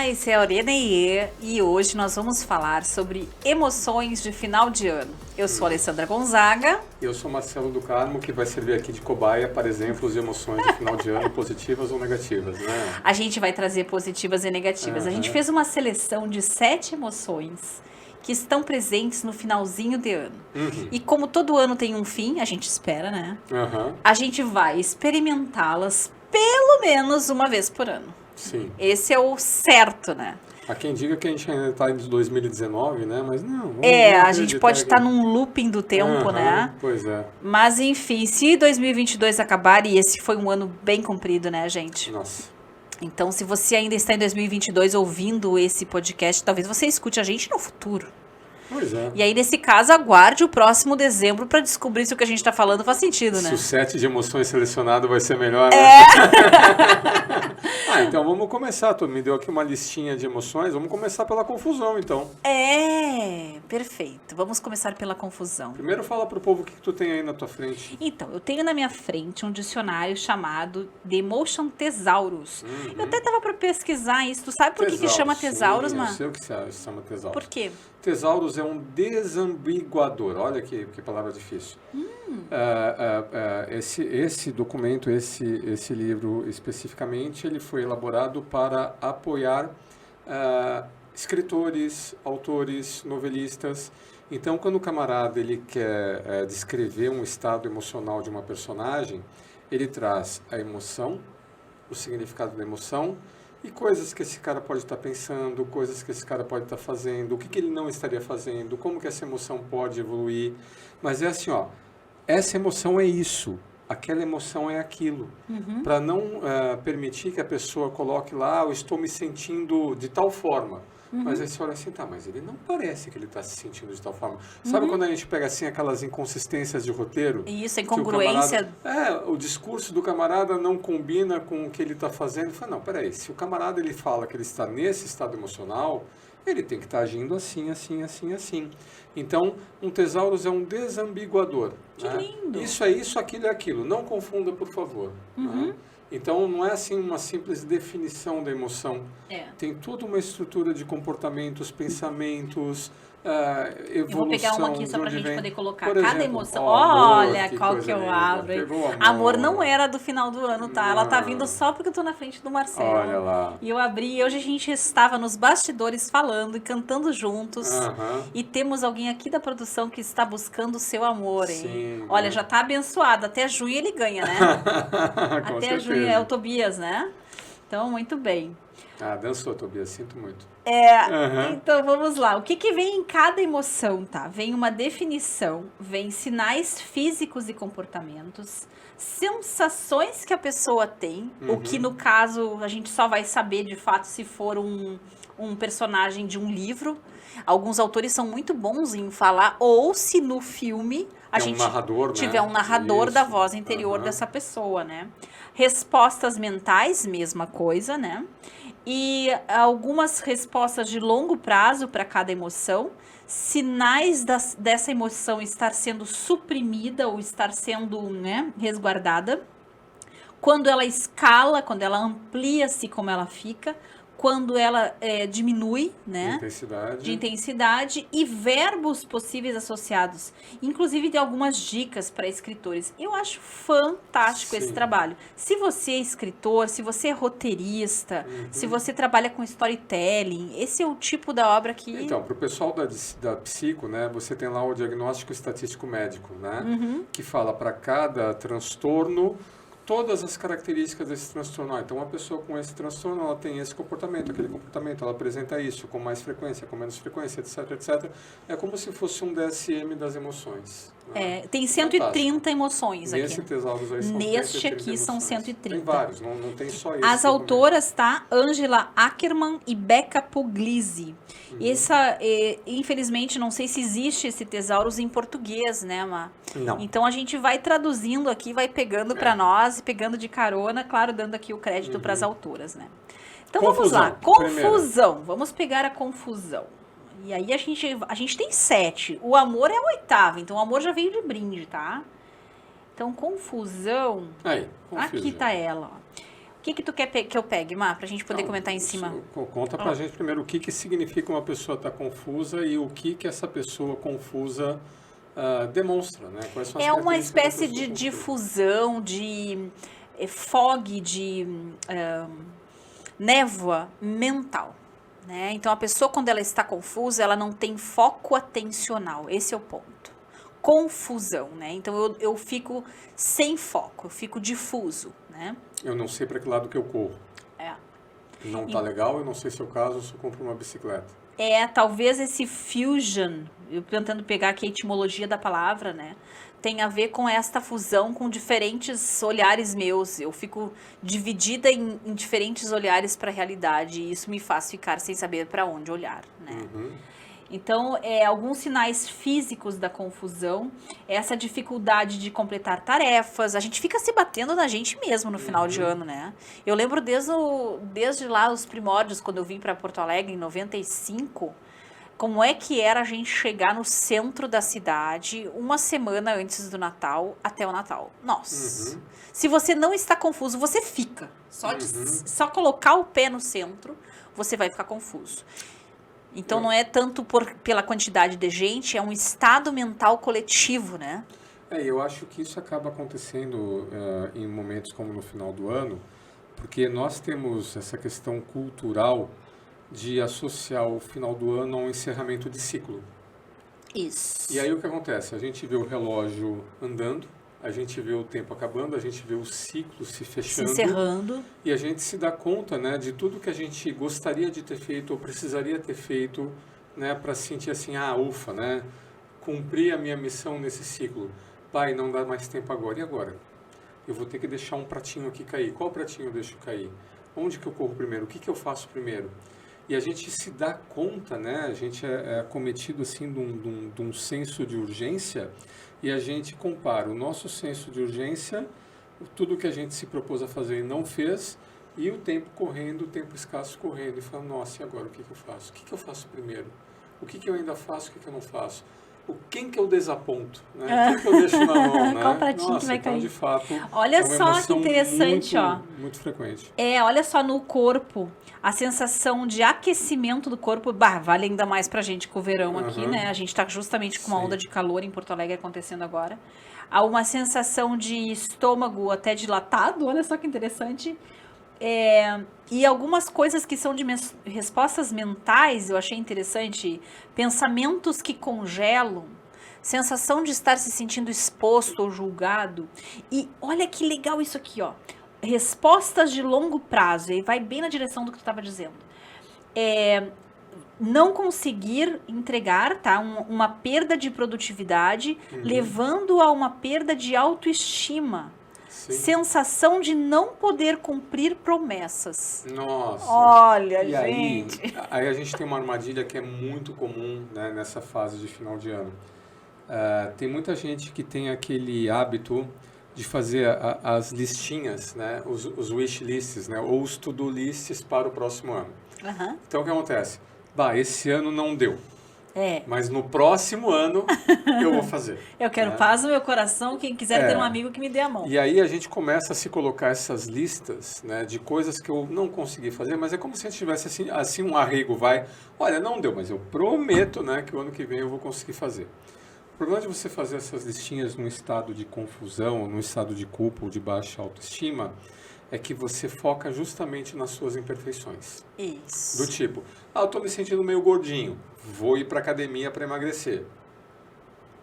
esse é a Orenê e hoje nós vamos falar sobre emoções de final de ano. Eu sou a Alessandra Gonzaga. Eu sou Marcelo do Carmo, que vai servir aqui de cobaia para exemplos de emoções de final de ano, positivas ou negativas, né? A gente vai trazer positivas e negativas. A gente fez uma seleção de 7 emoções que estão presentes no finalzinho de ano. E como todo ano tem um fim, a gente espera, né? A gente vai experimentá-las pelo menos uma vez por ano. Sim. Esse é o certo, né? Há quem diga que a gente ainda está em 2019, né? Mas não. A gente pode estar num looping do tempo, né? Pois é. Mas enfim, se 2022 acabar, e esse foi um ano bem comprido, né, gente? Nossa. Então, se você ainda está em 2022 ouvindo esse podcast, talvez você escute a gente no futuro. Pois é. E aí, nesse caso, aguarde o próximo dezembro para descobrir se o que a gente está falando faz sentido, né? Se o set de emoções selecionado vai ser melhor, né? Então vamos começar. Tu me deu aqui uma listinha de emoções. Vamos começar pela confusão, então. Perfeito. Vamos começar pela confusão. Primeiro fala pro povo o que tu tem aí na tua frente. Então, eu tenho na minha frente um dicionário chamado The Emotion Thesaurus. Eu até tava para pesquisar isso. Tu sabe por que chama Thesaurus, mano? mano? Eu sei o que se chama Thesaurus. Por quê? Thesaurus é um desambiguador. Olha que palavra difícil. Esse documento, esse livro especificamente, ele foi elaborado para apoiar escritores, autores, novelistas. Então, quando o camarada ele quer descrever um estado emocional de uma personagem, ele traz a emoção, o significado da emoção, e coisas que esse cara pode estar pensando, coisas que esse cara pode estar fazendo, o que ele não estaria fazendo, como que essa emoção pode evoluir. Mas é assim, essa emoção é isso, aquela emoção é aquilo. Para não permitir que a pessoa coloque lá, eu estou me sentindo de tal forma. Mas aí você olha assim, mas ele não parece que ele está se sentindo de tal forma. Sabe quando a gente pega assim aquelas inconsistências de roteiro? Isso, a incongruência. O discurso do camarada não combina com o que ele está fazendo. Fala, não, peraí, se o camarada ele fala que ele está nesse estado emocional, ele tem que estar agindo assim, assim, assim, assim. Então, um Thesaurus é um desambiguador. Que lindo! Isso é isso, aquilo é aquilo. Não confunda, por favor. Né? Então, não é assim uma simples definição da emoção. Tem toda uma estrutura de comportamentos, pensamentos, evolução. Eu vou pegar uma aqui só pra gente poder colocar cada emoção. Olha, Olha qual que eu abro. Amor não era do final do ano, tá? Ela tá vindo só porque eu tô na frente do Marcelo. Olha lá. E eu abri e hoje a gente estava nos bastidores falando e cantando juntos. E temos alguém aqui da produção que está buscando o seu amor, hein? Sim, olha, já tá abençoado. Até junho ele ganha, né? Até junho é o Tobias, né? Então, muito bem. Dançou, Tobias, sinto muito. Então vamos lá. O que vem em cada emoção, tá? Vem uma definição, vem sinais físicos e comportamentos, sensações que a pessoa tem, o que no caso a gente só vai saber de fato se for um personagem de um livro. Alguns autores são muito bons em falar, ou se no filme a gente tiver um narrador da voz interior dessa pessoa, né? Respostas mentais, mesma coisa, né? E algumas respostas de longo prazo para cada emoção, sinais dessa emoção estar sendo suprimida ou estar sendo, né, resguardada, quando ela escala, quando ela amplia-se, como ela fica, quando ela diminui, né, de intensidade e verbos possíveis associados. Inclusive, tem algumas dicas para escritores. Eu acho fantástico esse trabalho. Se você é escritor, se você é roteirista, se você trabalha com storytelling, esse é o tipo da obra que... Então, para o pessoal da psico, né, você tem lá o diagnóstico estatístico médico, né, que fala para cada transtorno todas as características desse transtorno. Então, uma pessoa com esse transtorno, ela tem esse comportamento, aquele comportamento, ela apresenta isso com mais frequência, com menos frequência, etc, etc. É como se fosse um DSM das emoções. Né? Tem 130 emoções aqui. Nesse Thesaurus aí são Neste aqui são 130. Tem vários, não tem só isso. As autoras, tá? Angela Ackerman e Becca Puglisi. Essa, infelizmente, não sei se existe esse Thesaurus em português, né, Má? Não. Então, a gente vai traduzindo aqui, vai pegando para nós, pegando de carona, claro, dando aqui o crédito para as autoras, né? Então, vamos lá. Confusão. Primeiro. Vamos pegar a confusão. E aí, a gente tem 7. O amor é a 8ª, então o amor já veio de brinde, tá? Então, confusão. Aí, aqui tá ela, ó. O que tu quer que eu pegue, Má, pra gente poder comentar em cima? Conta pra gente primeiro o que significa uma pessoa estar confusa e o que essa pessoa confusa demonstra, né? Quais são as É uma características da espécie pessoa de confusa. difusão, de fog, de névoa mental. Né? Então, a pessoa, quando ela está confusa, ela não tem foco atencional. Esse é o ponto. Confusão, né? Então, eu fico sem foco, eu fico difuso, né? Eu não sei para que lado que eu corro. Não tá legal, eu não sei se é o caso, eu só compro uma bicicleta. Talvez esse fusion, eu tentando pegar aqui a etimologia da palavra, né? Tem a ver com esta fusão com diferentes olhares meus. Eu fico dividida em diferentes olhares para a realidade e isso me faz ficar sem saber para onde olhar, né? Então, alguns sinais físicos da confusão, essa dificuldade de completar tarefas, a gente fica se batendo na gente mesmo no final de ano, né? Eu lembro desde lá os primórdios, quando eu vim para Porto Alegre em 95, como é que era a gente chegar no centro da cidade uma semana antes do Natal até o Natal. Nossa, se você não está confuso, você fica. Só colocar o pé no centro, você vai ficar confuso. Então, não é tanto pela quantidade de gente, é um estado mental coletivo, né? Eu acho que isso acaba acontecendo em momentos como no final do ano, porque nós temos essa questão cultural de associar o final do ano a um encerramento de ciclo. Isso. E aí o que acontece? A gente vê o relógio andando, a gente vê o tempo acabando, a gente vê o ciclo se fechando. Se encerrando. E a gente se dá conta, né, de tudo que a gente gostaria de ter feito ou precisaria ter feito, né, para sentir assim, ufa, né, cumpri a minha missão nesse ciclo. Pai, não dá mais tempo agora. E agora? Eu vou ter que deixar um pratinho aqui cair. Qual pratinho eu deixo cair? Onde que eu corro primeiro? O que eu faço primeiro? E a gente se dá conta, né, a gente é acometido assim de um senso de urgência e a gente compara o nosso senso de urgência, tudo que a gente se propôs a fazer e não fez, e o tempo correndo, o tempo escasso correndo, e fala, nossa, e agora o que eu faço? O que eu faço primeiro? O que eu ainda faço, o que eu não faço? Quem que eu desaponto? Né? Quem que eu deixo na mão? Né? Qual pratinho nossa, que vai então, cair? de fato, olha é uma só que emoção interessante, muito frequente. Olha só no corpo, a sensação de aquecimento do corpo, vale ainda mais pra gente com o verão aqui, né? A gente tá justamente com uma onda de calor em Porto Alegre acontecendo agora. Há uma sensação de estômago até dilatado, olha só que interessante. E algumas coisas que são de respostas mentais, eu achei interessante. Pensamentos que congelam, sensação de estar se sentindo exposto ou julgado. E olha que legal isso aqui, ó. Respostas de longo prazo, e vai bem na direção do que tu estava dizendo. Não conseguir entregar, tá? Uma perda de produtividade, levando a uma perda de autoestima. Sim. Sensação de não poder cumprir promessas. Nossa. Olha, gente. Aí a gente tem uma armadilha que é muito comum, né, nessa fase de final de ano. Tem muita gente que tem aquele hábito de fazer as listinhas, né, os wish lists, né, ou os to-do lists para o próximo ano. Então, o que acontece? Esse ano não deu. Mas no próximo ano eu vou fazer. Eu quero paz no meu coração, quem quiser ter um amigo que me dê a mão. E aí a gente começa a se colocar essas listas, né, de coisas que eu não consegui fazer, mas é como se a gente tivesse assim um arrego, olha, não deu, mas eu prometo, né, que o ano que vem eu vou conseguir fazer. O problema de você fazer essas listinhas num estado de confusão, num estado de culpa ou de baixa autoestima, é que você foca justamente nas suas imperfeições. Isso. Do tipo, eu estou me sentindo meio gordinho, vou ir para academia para emagrecer.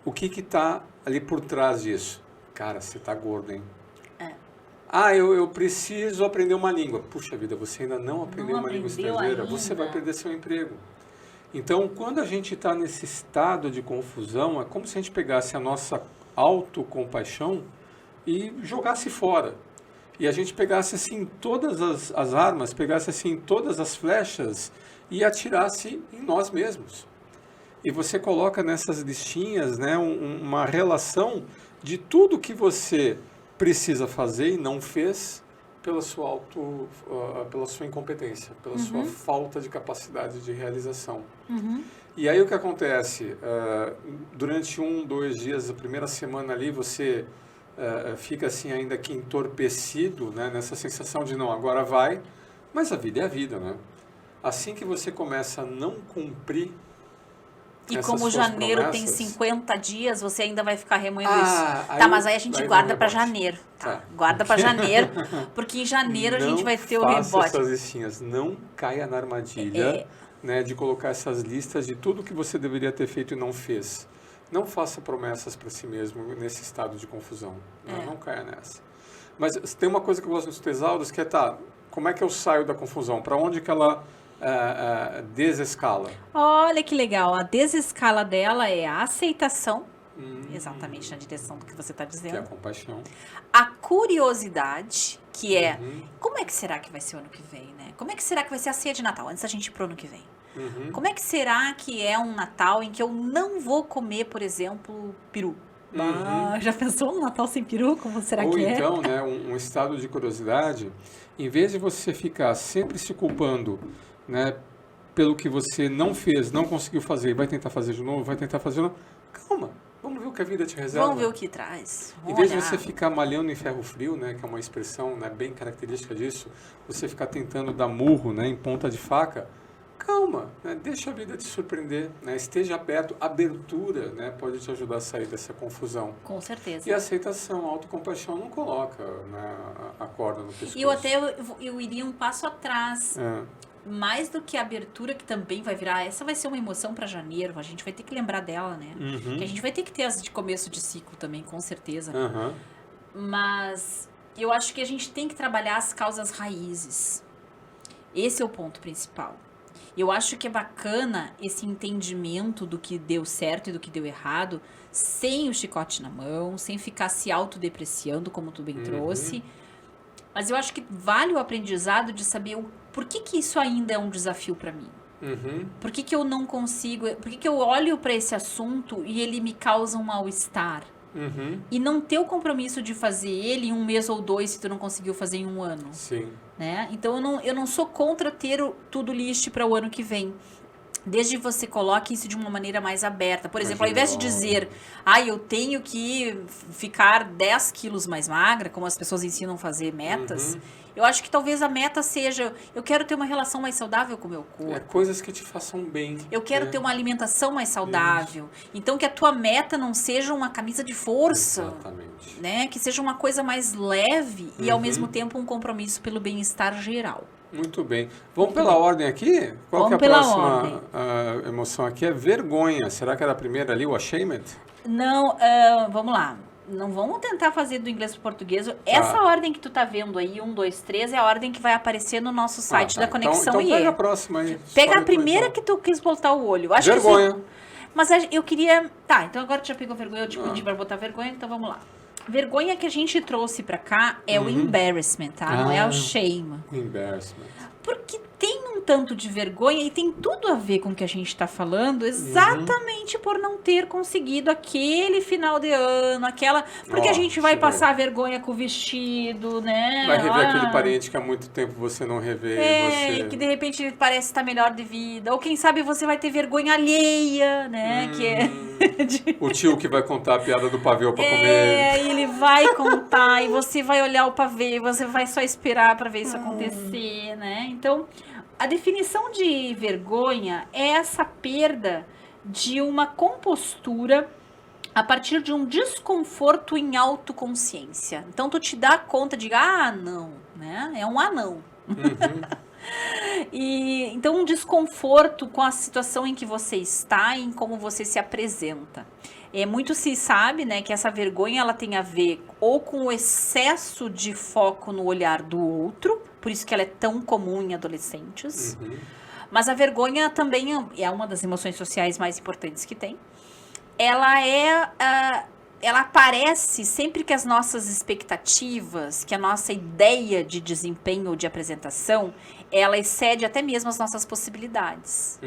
O que está ali por trás disso? Cara, você está gordo, hein? Eu preciso aprender uma língua. Puxa vida, você ainda não aprendeu uma língua estrangeira, ainda. Você vai perder seu emprego. Então, quando a gente está nesse estado de confusão, é como se a gente pegasse a nossa autocompaixão e jogasse fora. E a gente pegasse assim todas as armas, pegasse assim todas as flechas e atirasse em nós mesmos. E você coloca nessas listinhas, né, uma relação de tudo que você precisa fazer e não fez pela sua incompetência, pela sua falta de capacidade de realização. E aí o que acontece? Durante 1, 2 dias, a primeira semana ali, você fica assim ainda que entorpecido, né, nessa sensação de não, agora vai, mas a vida é a vida, né? Assim que você começa a não cumprir E essas como suas janeiro tem promessas, 50 dias, você ainda vai ficar remoendo isso. aí Tá, mas aí a gente vai guarda dar para rebote. janeiro. Tá, Tá. guarda para janeiro, porque em janeiro a gente vai ter o Não faça rebote. essas listinhas, não caia na armadilha, né, de colocar essas listas de tudo que você deveria ter feito e não fez. Não faça promessas para si mesmo nesse estado de confusão. Não caia nessa. Mas tem uma coisa que eu gosto dos tesauros, que é, como é que eu saio da confusão? Para onde que ela desescala? Olha que legal, a desescala dela é a aceitação, exatamente na direção do que você está Que é a dizendo. compaixão. A curiosidade, que é, como é que será que vai ser o ano que vem, né? Como é que será que vai ser a ceia de Natal, antes da gente ir pro ano que vem? Como é que será que é um Natal em que eu não vou comer, por exemplo, peru? Já pensou no Natal sem peru? Como será Ou que é? então, né, um estado de curiosidade, em vez de você ficar sempre se culpando, né, pelo que você não fez, não conseguiu fazer, e vai tentar fazer de novo, calma, vamos ver o que a vida te reserva. Vamos ver o que traz. Em vez de você ficar malhando em ferro frio, né, que é uma expressão, né, bem característica disso, você ficar tentando dar murro, né, em ponta de faca, calma, né, deixa a vida te surpreender, né, esteja aberto, abertura, né, pode te ajudar a sair dessa confusão. Com certeza. E a aceitação, a autocompaixão não coloca, né, a corda no pescoço. E eu iria um passo atrás. Mais do que a abertura, que também vai virar, essa vai ser uma emoção para janeiro, a gente vai ter que lembrar dela, né? Que a gente vai ter que ter as de começo de ciclo também, com certeza. Mas eu acho que a gente tem que trabalhar as causas raízes. Esse é o ponto principal. Eu acho que é bacana esse entendimento do que deu certo e do que deu errado, sem o chicote na mão, sem ficar se autodepreciando, como tu bem trouxe. Mas eu acho que vale o aprendizado de saber por que isso ainda é um desafio para mim. Por que eu não consigo... Por que eu olho para esse assunto e ele me causa um mal-estar? E não ter o compromisso de fazer ele em 1 mês ou 2 se tu não conseguiu fazer em 1 ano. Sim. Né? Então eu não sou contra ter tudo list para o ano que vem. Desde que você coloque isso de uma maneira mais aberta. Por exemplo, ao invés de dizer, eu tenho que ficar 10 quilos mais magra, como as pessoas ensinam a fazer metas, eu acho que talvez a meta seja, eu quero ter uma relação mais saudável com o meu corpo. Coisas que te façam bem. Eu quero ter uma alimentação mais saudável. Então, que a tua meta não seja uma camisa de força. Exatamente. Né? Que seja uma coisa mais leve e, ao mesmo tempo, um compromisso pelo bem-estar geral. Muito bem. Vamos pela ordem aqui? Qual que é a próxima emoção aqui? É vergonha. Será que era a primeira ali, o ashamed? Não, vamos lá. Não vamos tentar fazer do inglês para o português. Essa ordem que tu tá vendo aí, 1, 2, 3, é a ordem que vai aparecer no nosso site da Conexão IE. Então pega a próxima aí. Pega a primeira que tu quis botar o olho. Acho vergonha. Que mas eu queria... Tá, então agora tu já pegou vergonha, eu te pedi para botar vergonha, então vamos lá. Vergonha que a gente trouxe para cá é o embarrassment, tá? Não é o shame. Embarrassment. Porque tem um tanto de vergonha e tem tudo a ver com o que a gente está falando, exatamente por não ter conseguido aquele final de ano, porque a gente vai passar vergonha com o vestido, né? Vai rever aquele parente que há muito tempo você não revê. Que de repente ele parece estar melhor de vida. Ou quem sabe você vai ter vergonha alheia, né? Que é... O tio que vai contar a piada do pavê para comer. Ele vai contar e você vai olhar o pavê, você vai só esperar para ver isso acontecer, né? Então, a definição de vergonha é essa perda de uma compostura a partir de um desconforto em autoconsciência. Então, tu te dá conta de, não, né? É um não. E então um desconforto com a situação em que você está e em como você se apresenta. Muito se sabe, né, que essa vergonha ela tem a ver ou com o excesso de foco no olhar do outro, por isso que ela é tão comum em adolescentes. Mas a vergonha também é uma das emoções sociais mais importantes que tem. Ela aparece sempre que as nossas expectativas, que a nossa ideia de desempenho ou de apresentação, ela excede até mesmo as nossas possibilidades.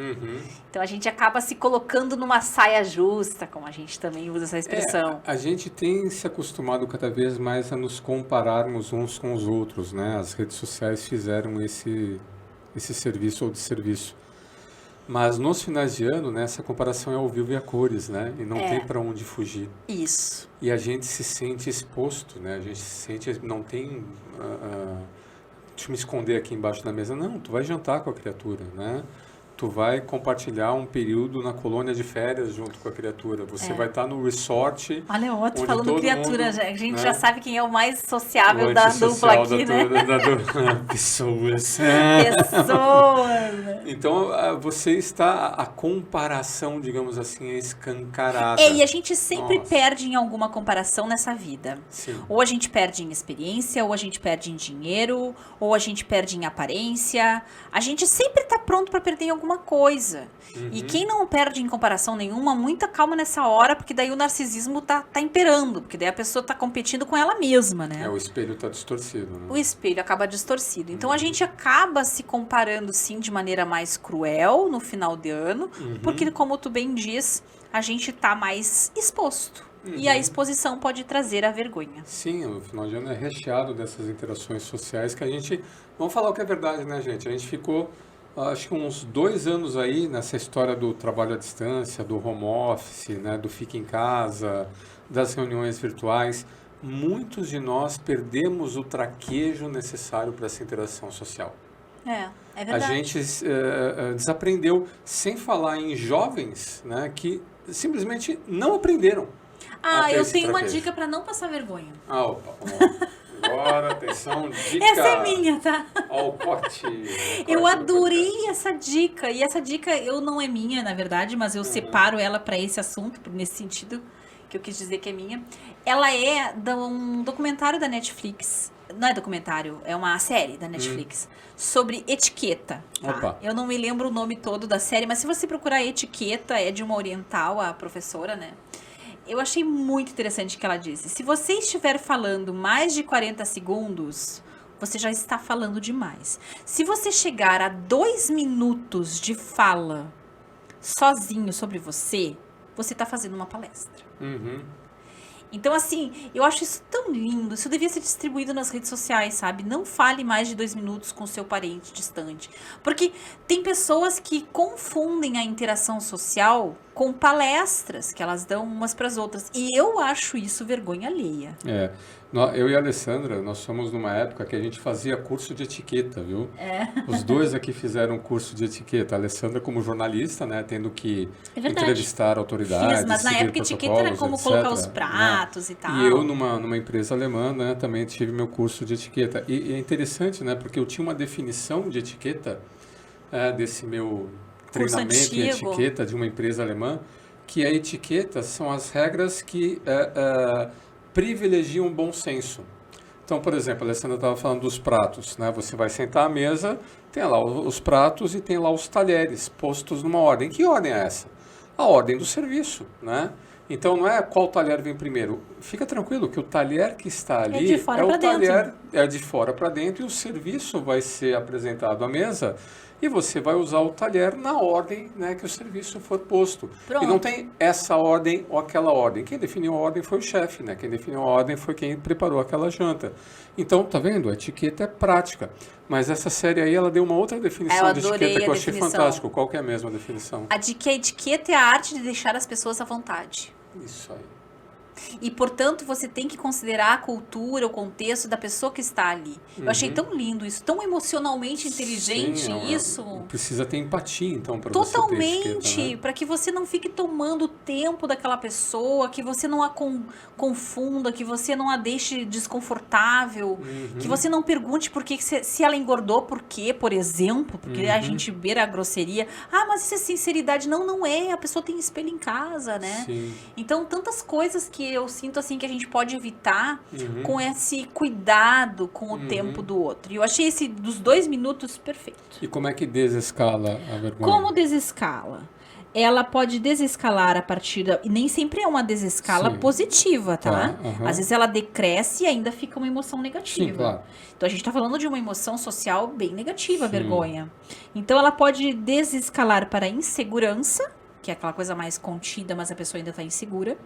Então, a gente acaba se colocando numa saia justa, como a gente também usa essa expressão. A gente tem se acostumado cada vez mais a nos compararmos uns com os outros, né? As redes sociais fizeram esse serviço ou desserviço. Mas nos finais de ano, né, essa comparação é ao vivo e a cores, né? E não É. tem para onde fugir. Isso. E a gente se sente exposto, né? A gente se sente, não tem, deixa eu me esconder aqui embaixo da mesa. Não, tu vai jantar com a criatura, né? Tu vai compartilhar um período na colônia de férias junto com a criatura. Você vai estar no resort. Olha, o outro onde falando todo criatura, mundo, a gente né? já sabe quem é o mais sociável O da antissocial dupla aqui, né? Pessoas. Pessoas. Então, você está, a comparação, digamos assim, é escancarada. E a gente sempre Nossa. perde em alguma comparação nessa vida. Sim. Ou a gente perde em experiência, ou a gente perde em dinheiro, ou a gente perde em aparência. A gente sempre tá pronto para perder em alguma coisa. E quem não perde em comparação nenhuma, muita calma nessa hora, porque daí o narcisismo tá imperando, porque daí a pessoa tá competindo com ela mesma, né? O espelho está distorcido, né? O espelho acaba distorcido. Então a gente acaba se comparando, sim, de maneira mais cruel no final de ano, porque, como tu bem diz, a gente tá mais exposto. E a exposição pode trazer a vergonha. Sim, o final de ano é recheado dessas interações sociais que a gente... Vamos falar o que é verdade, né, gente? A gente ficou, acho que uns 2 anos aí nessa história do trabalho à distância, do home office, né, do fica em casa, das reuniões virtuais. Muitos de nós perdemos o traquejo necessário para essa interação social. É A verdade. gente desaprendeu, sem falar em jovens, né, que simplesmente não aprenderam. Eu tenho uma dica para não passar vergonha. Opa, agora, atenção, dica. Essa é minha, tá? Ao pote. Eu adorei essa dica. E essa dica não é minha, na verdade, mas eu separo ela para esse assunto, nesse sentido que eu quis dizer que é minha. Ela é de um documentário da Netflix. Não é documentário, é uma série da Netflix sobre etiqueta. Tá? Opa. Eu não me lembro o nome todo da série, mas se você procurar etiqueta, é de uma oriental, a professora, né? Eu achei muito interessante o que ela disse. Se você estiver falando mais de 40 segundos, você já está falando demais. Se você chegar a 2 minutos de fala sozinho sobre você está fazendo uma palestra. Então, assim, eu acho isso tão lindo. Isso devia ser distribuído nas redes sociais, sabe? Não fale mais de 2 minutos com seu parente distante. Porque tem pessoas que confundem a interação social com palestras que elas dão umas para as outras. E eu acho isso vergonha alheia. Eu e a Alessandra, nós somos numa época que a gente fazia curso de etiqueta, viu? Os dois aqui fizeram curso de etiqueta. A Alessandra como jornalista, né, tendo que entrevistar autoridades, mas na época etiqueta era como colocar os pratos, né? E tal. E eu numa empresa alemã, né, também tive meu curso de etiqueta. E é interessante, né, porque eu tinha uma definição de etiqueta desse meu treinamento em etiqueta de uma empresa alemã, que a etiqueta são as regras que privilegiam o bom senso. Então, por exemplo, a Alessandra estava falando dos pratos, né? Você vai sentar à mesa, tem lá os pratos e tem lá os talheres postos numa ordem. Que ordem é essa? A ordem do serviço, né? Então, não é qual talher vem primeiro. Fica tranquilo que o talher que está ali é de fora para dentro e o serviço vai ser apresentado à mesa e você vai usar o talher na ordem, né, que o serviço for posto. Pronto. E não tem essa ordem ou aquela ordem. Quem definiu a ordem foi o chefe, né? Quem definiu a ordem foi quem preparou aquela janta. Então, tá vendo? A etiqueta é prática. Mas essa série aí, ela deu uma outra definição de etiqueta que eu achei fantástico. Qual que é a mesma definição? A etiqueta é a arte de deixar as pessoas à vontade. Isso aí. E, portanto, você tem que considerar a cultura, o contexto da pessoa que está ali. Eu achei tão lindo isso, tão emocionalmente inteligente. Sim, isso. Precisa ter empatia, então, para você ter totalmente, né? para que você não fique tomando o tempo daquela pessoa, que você não a confunda, que você não a deixe desconfortável, que você não pergunte por que se ela engordou, por quê, por exemplo, porque a gente beira a grosseria. Mas isso é sinceridade. Não é, a pessoa tem espelho em casa, né? Sim. Então, tantas coisas que eu sinto assim que a gente pode evitar com esse cuidado com o tempo do outro. E eu achei esse dos 2 minutos perfeito. E como é que desescala a vergonha? Como desescala? Ela pode desescalar a partir e nem sempre é uma desescala positiva, tá? Às vezes ela decresce e ainda fica uma emoção negativa. Sim, claro. Então a gente tá falando de uma emoção social bem negativa, a vergonha. Então ela pode desescalar para a insegurança, que é aquela coisa mais contida, mas a pessoa ainda está insegura.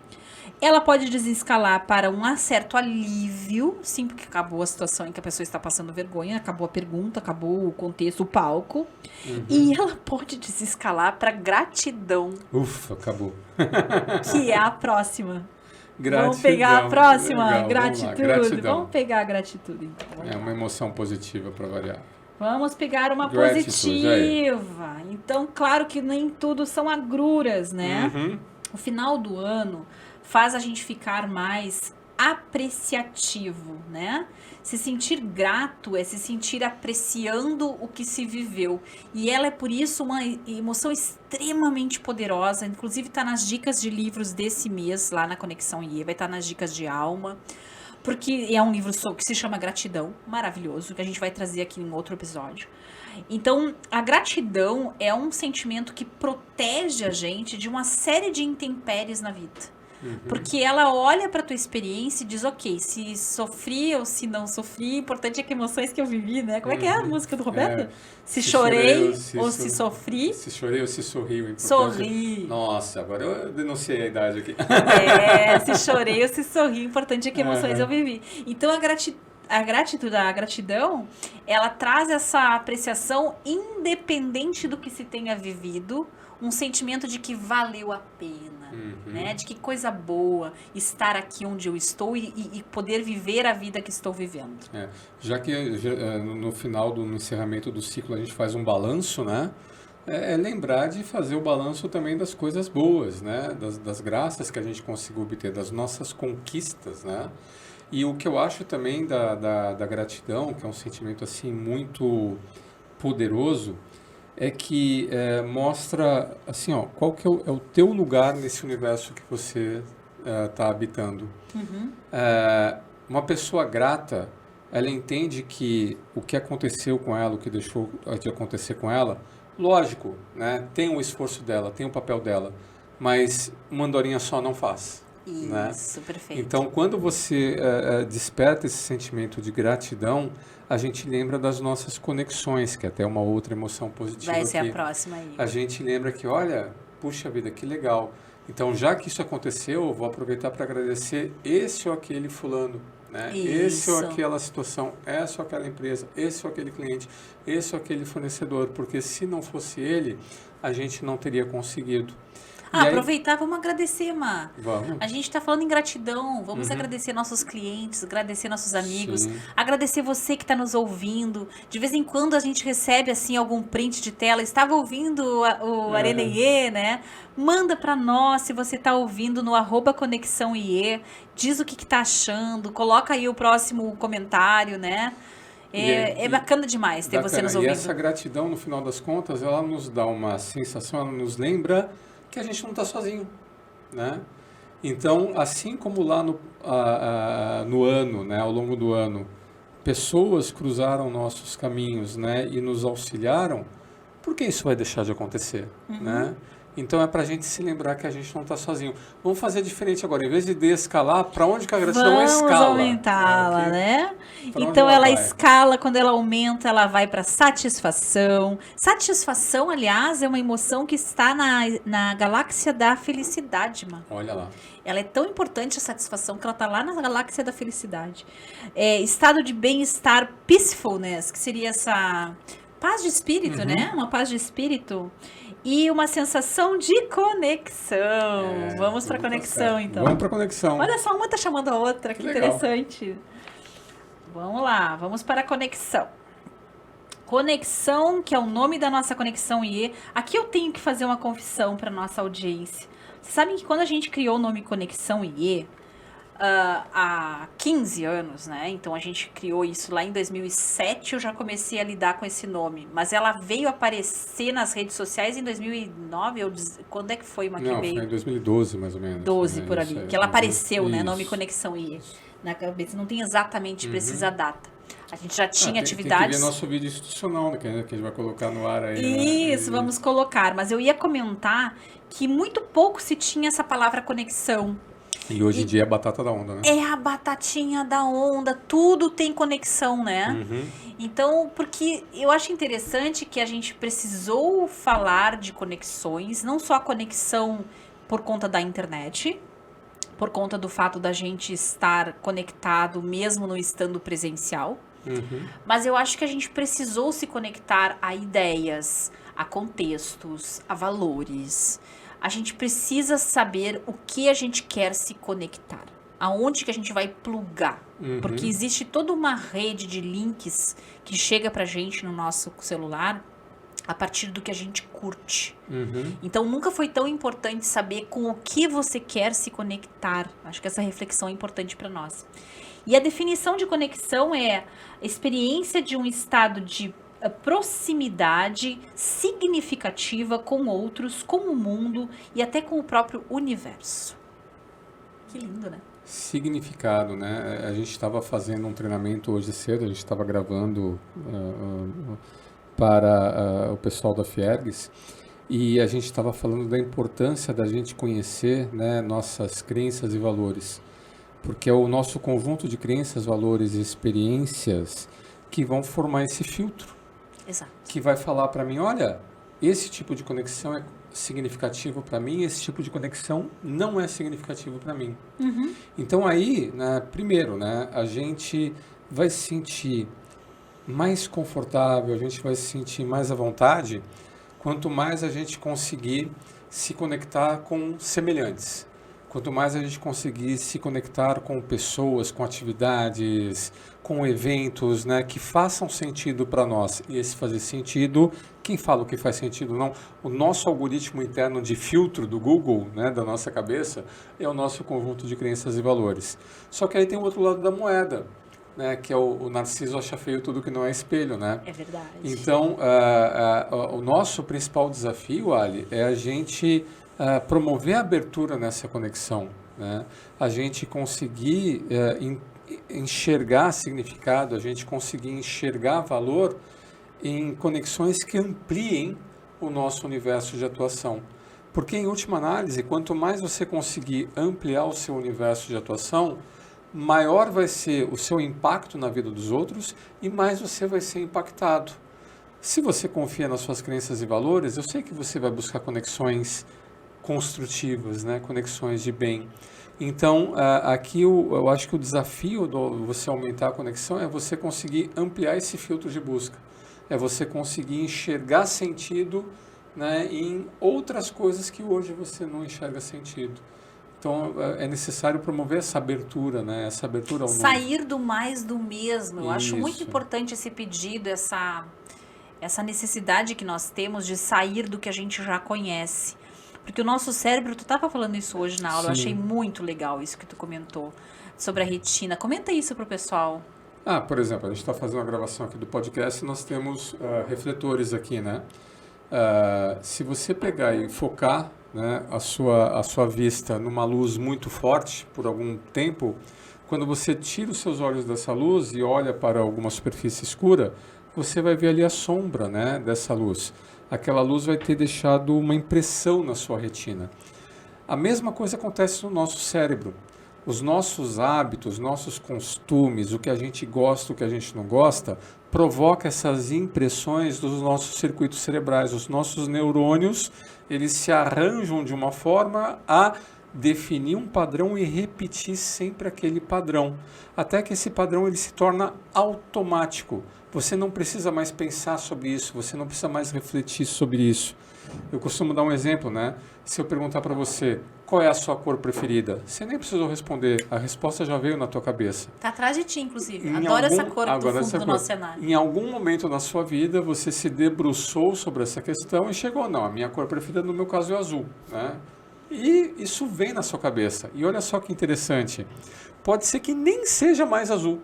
Ela pode desescalar para um certo alívio, sim, porque acabou a situação em que a pessoa está passando vergonha, acabou a pergunta, acabou o contexto, o palco. E ela pode desescalar para gratidão. Ufa, acabou. Que é a próxima. Gratidão. Vamos pegar a próxima? Legal, Gratitude. gratidão. Vamos pegar a gratitude, então. É uma emoção positiva para variar. Vamos pegar uma Gratitude, positiva. Então, claro que nem tudo são agruras, né? O final do ano faz a gente ficar mais apreciativo, né? Se sentir grato é se sentir apreciando o que se viveu. E ela é, por isso, uma emoção extremamente poderosa. Inclusive, está nas dicas de livros desse mês, lá na Conexão IE. Vai estar nas dicas de alma. Porque é um livro que se chama Gratidão. Maravilhoso, que a gente vai trazer aqui em outro episódio. Então, a gratidão é um sentimento que protege a gente de uma série de intempéries na vida. Porque ela olha para tua experiência e diz, ok, se sofri ou se não sofri, importante é que emoções que eu vivi, né? Como é que é a música do Roberto? Se chorei ou se sofri. Se chorei ou se sorri. Sorri. Nossa, agora eu denunciei a idade aqui. Se chorei ou se sorri, o importante é que emoções eu vivi. Então, a gratidão, ela traz essa apreciação independente do que se tenha vivido, um sentimento de que valeu a pena, né? De que coisa boa estar aqui onde eu estou e poder viver a vida que estou vivendo. Já que no final no encerramento do ciclo a gente faz um balanço, né? É lembrar de fazer o balanço também das coisas boas, né? Das graças que a gente conseguiu obter, das nossas conquistas, né? E o que eu acho também da gratidão, que é um sentimento assim muito poderoso, é que mostra assim, ó, qual que é o teu lugar nesse universo que você está habitando. Uma pessoa grata, ela entende que o que aconteceu com ela, o que deixou de acontecer com ela, lógico, né, tem o esforço dela, tem o papel dela, mas uma andorinha só não faz. Isso, né? Perfeito. Então, quando você desperta esse sentimento de gratidão, a gente lembra das nossas conexões, que é até uma outra emoção positiva. Vai ser a próxima aí. A gente lembra que, olha, puxa vida, que legal. Então, já que isso aconteceu, eu vou aproveitar para agradecer esse ou aquele fulano, né? Esse ou aquela situação, essa ou aquela empresa, esse ou aquele cliente, esse ou aquele fornecedor, porque se não fosse ele, a gente não teria conseguido. Aproveitar, vamos agradecer, Má. Vamos. A gente está falando em gratidão, vamos agradecer nossos clientes, agradecer nossos amigos, agradecer você que está nos ouvindo. De vez em quando a gente recebe assim algum print de tela, estava ouvindo o Arena IE, né? Manda para nós se você está ouvindo no @ConexãoIE, diz o que está achando, coloca aí o próximo comentário, né? É bacana demais ter você nos ouvindo. E essa gratidão, no final das contas, ela nos dá uma sensação, ela nos lembra que a gente não está sozinho, né? Então, assim como lá no ano, né, ao longo do ano, pessoas cruzaram nossos caminhos, né, e nos auxiliaram, por que isso vai deixar de acontecer, né? Então, é para a gente se lembrar que a gente não está sozinho. Vamos fazer diferente agora. Em vez de desescalar, para onde que a gratidão escala? Vamos aumentá-la, né? Então, ela escala, quando ela aumenta, ela vai para satisfação. Satisfação, aliás, é uma emoção que está na galáxia da felicidade, mano. Olha lá. Ela é tão importante, a satisfação, que ela está lá na galáxia da felicidade. Estado de bem-estar, peacefulness, que seria essa paz de espírito, né? Uma paz de espírito. E uma sensação de conexão. Vamos para conexão, então. Vamos para conexão. Olha só, uma tá chamando a outra, que interessante. Vamos lá, vamos para a conexão. Conexão, que é o nome da nossa Conexão IE. Aqui eu tenho que fazer uma confissão para nossa audiência. Vocês sabem que quando a gente criou o nome Conexão IE, há 15 anos, né? Então a gente criou isso lá em 2007, eu já comecei a lidar com esse nome. Mas ela veio aparecer nas redes sociais em 2009, quando é que foi, Não, veio? foi em 2012, mais ou menos. 12, por ali, que ela apareceu, né? Isso. Nome Conexão IE. Na cabeça, não tem exatamente precisa data. A gente já tinha atividades... Tem que ver nosso vídeo institucional, né, que a gente vai colocar no ar aí. Isso, né? Vamos colocar. Mas eu ia comentar que muito pouco se tinha essa palavra conexão. E hoje em dia é a batata da onda, né? É a batatinha da onda, tudo tem conexão, né? Então, porque eu acho interessante que a gente precisou falar de conexões, não só a conexão por conta da internet, por conta do fato da gente estar conectado mesmo não estando presencial, mas eu acho que a gente precisou se conectar a ideias, a contextos, a valores. A gente precisa saber o que a gente quer se conectar, aonde que a gente vai plugar, porque existe toda uma rede de links que chega pra gente no nosso celular a partir do que a gente curte. Então, nunca foi tão importante saber com o que você quer se conectar. Acho que essa reflexão é importante para nós. E a definição de conexão é a experiência de um estado de proximidade significativa com outros, com o mundo e até com o próprio universo. Que lindo, né? Significado, né? A gente estava fazendo um treinamento hoje cedo, a gente estava gravando para o pessoal da Fiergs, e a gente estava falando da importância da gente conhecer, né, nossas crenças e valores, porque é o nosso conjunto de crenças, valores e experiências que vão formar esse filtro. Exato. Que vai falar para mim, olha, esse tipo de conexão é significativo para mim, esse tipo de conexão não é significativo para mim. Então aí, né, primeiro, né, a gente vai se sentir mais confortável, a gente vai se sentir mais à vontade, quanto mais a gente conseguir se conectar com semelhantes. Quanto mais a gente conseguir se conectar com pessoas, com atividades, com eventos, né, que façam sentido para nós. E esse fazer sentido, quem fala o que faz sentido não? O nosso algoritmo interno de filtro do Google, né, da nossa cabeça, é o nosso conjunto de crenças e valores. Só que aí tem o outro lado da moeda, né, que é o Narciso acha feio tudo que não é espelho, né? É verdade. Então, o nosso principal desafio, Ali, é a gente promover a abertura nessa conexão, né? A gente conseguir enxergar significado, a gente conseguir enxergar valor em conexões que ampliem o nosso universo de atuação. Porque, em última análise, quanto mais você conseguir ampliar o seu universo de atuação, maior vai ser o seu impacto na vida dos outros e mais você vai ser impactado. Se você confia nas suas crenças e valores, eu sei que você vai buscar conexões construtivas, né? Conexões de bem. Então, aqui eu acho que o desafio de você aumentar a conexão é você conseguir ampliar esse filtro de busca. É você conseguir enxergar sentido, né, em outras coisas que hoje você não enxerga sentido. Então, é necessário promover essa abertura, né? Essa abertura ao novo. Sair do mais do mesmo. Eu acho muito Isso. importante esse pedido, essa necessidade que nós temos de sair do que a gente já conhece. Porque o nosso cérebro, tu estava falando isso hoje na aula, eu Sim. achei muito legal isso que tu comentou sobre a retina. Comenta isso pro pessoal. Por exemplo, a gente está fazendo uma gravação aqui do podcast e nós temos refletores aqui, né? Se você pegar e focar, né, a sua vista numa luz muito forte por algum tempo, quando você tira os seus olhos dessa luz e olha para alguma superfície escura, você vai ver ali a sombra, né, dessa luz. Aquela luz vai ter deixado uma impressão na sua retina. A mesma coisa acontece no nosso cérebro. Os nossos hábitos, nossos costumes, o que a gente gosta, o que a gente não gosta, provoca essas impressões dos nossos circuitos cerebrais. Os nossos neurônios, eles se arranjam de uma forma a definir um padrão e repetir sempre aquele padrão, até que esse padrão ele se torna automático. Você não precisa mais pensar sobre isso, você não precisa mais refletir sobre isso. Eu costumo dar um exemplo, né? Se eu perguntar para você qual é a sua cor preferida, você nem precisou responder, a resposta já veio na tua cabeça. Tá atrás de ti, inclusive. Adoro essa cor do fundo do nosso cenário. Em algum momento na sua vida, você se debruçou sobre essa questão e chegou, não, a minha cor preferida no meu caso é azul, né? E isso vem na sua cabeça. E olha só que interessante, pode ser que nem seja mais azul.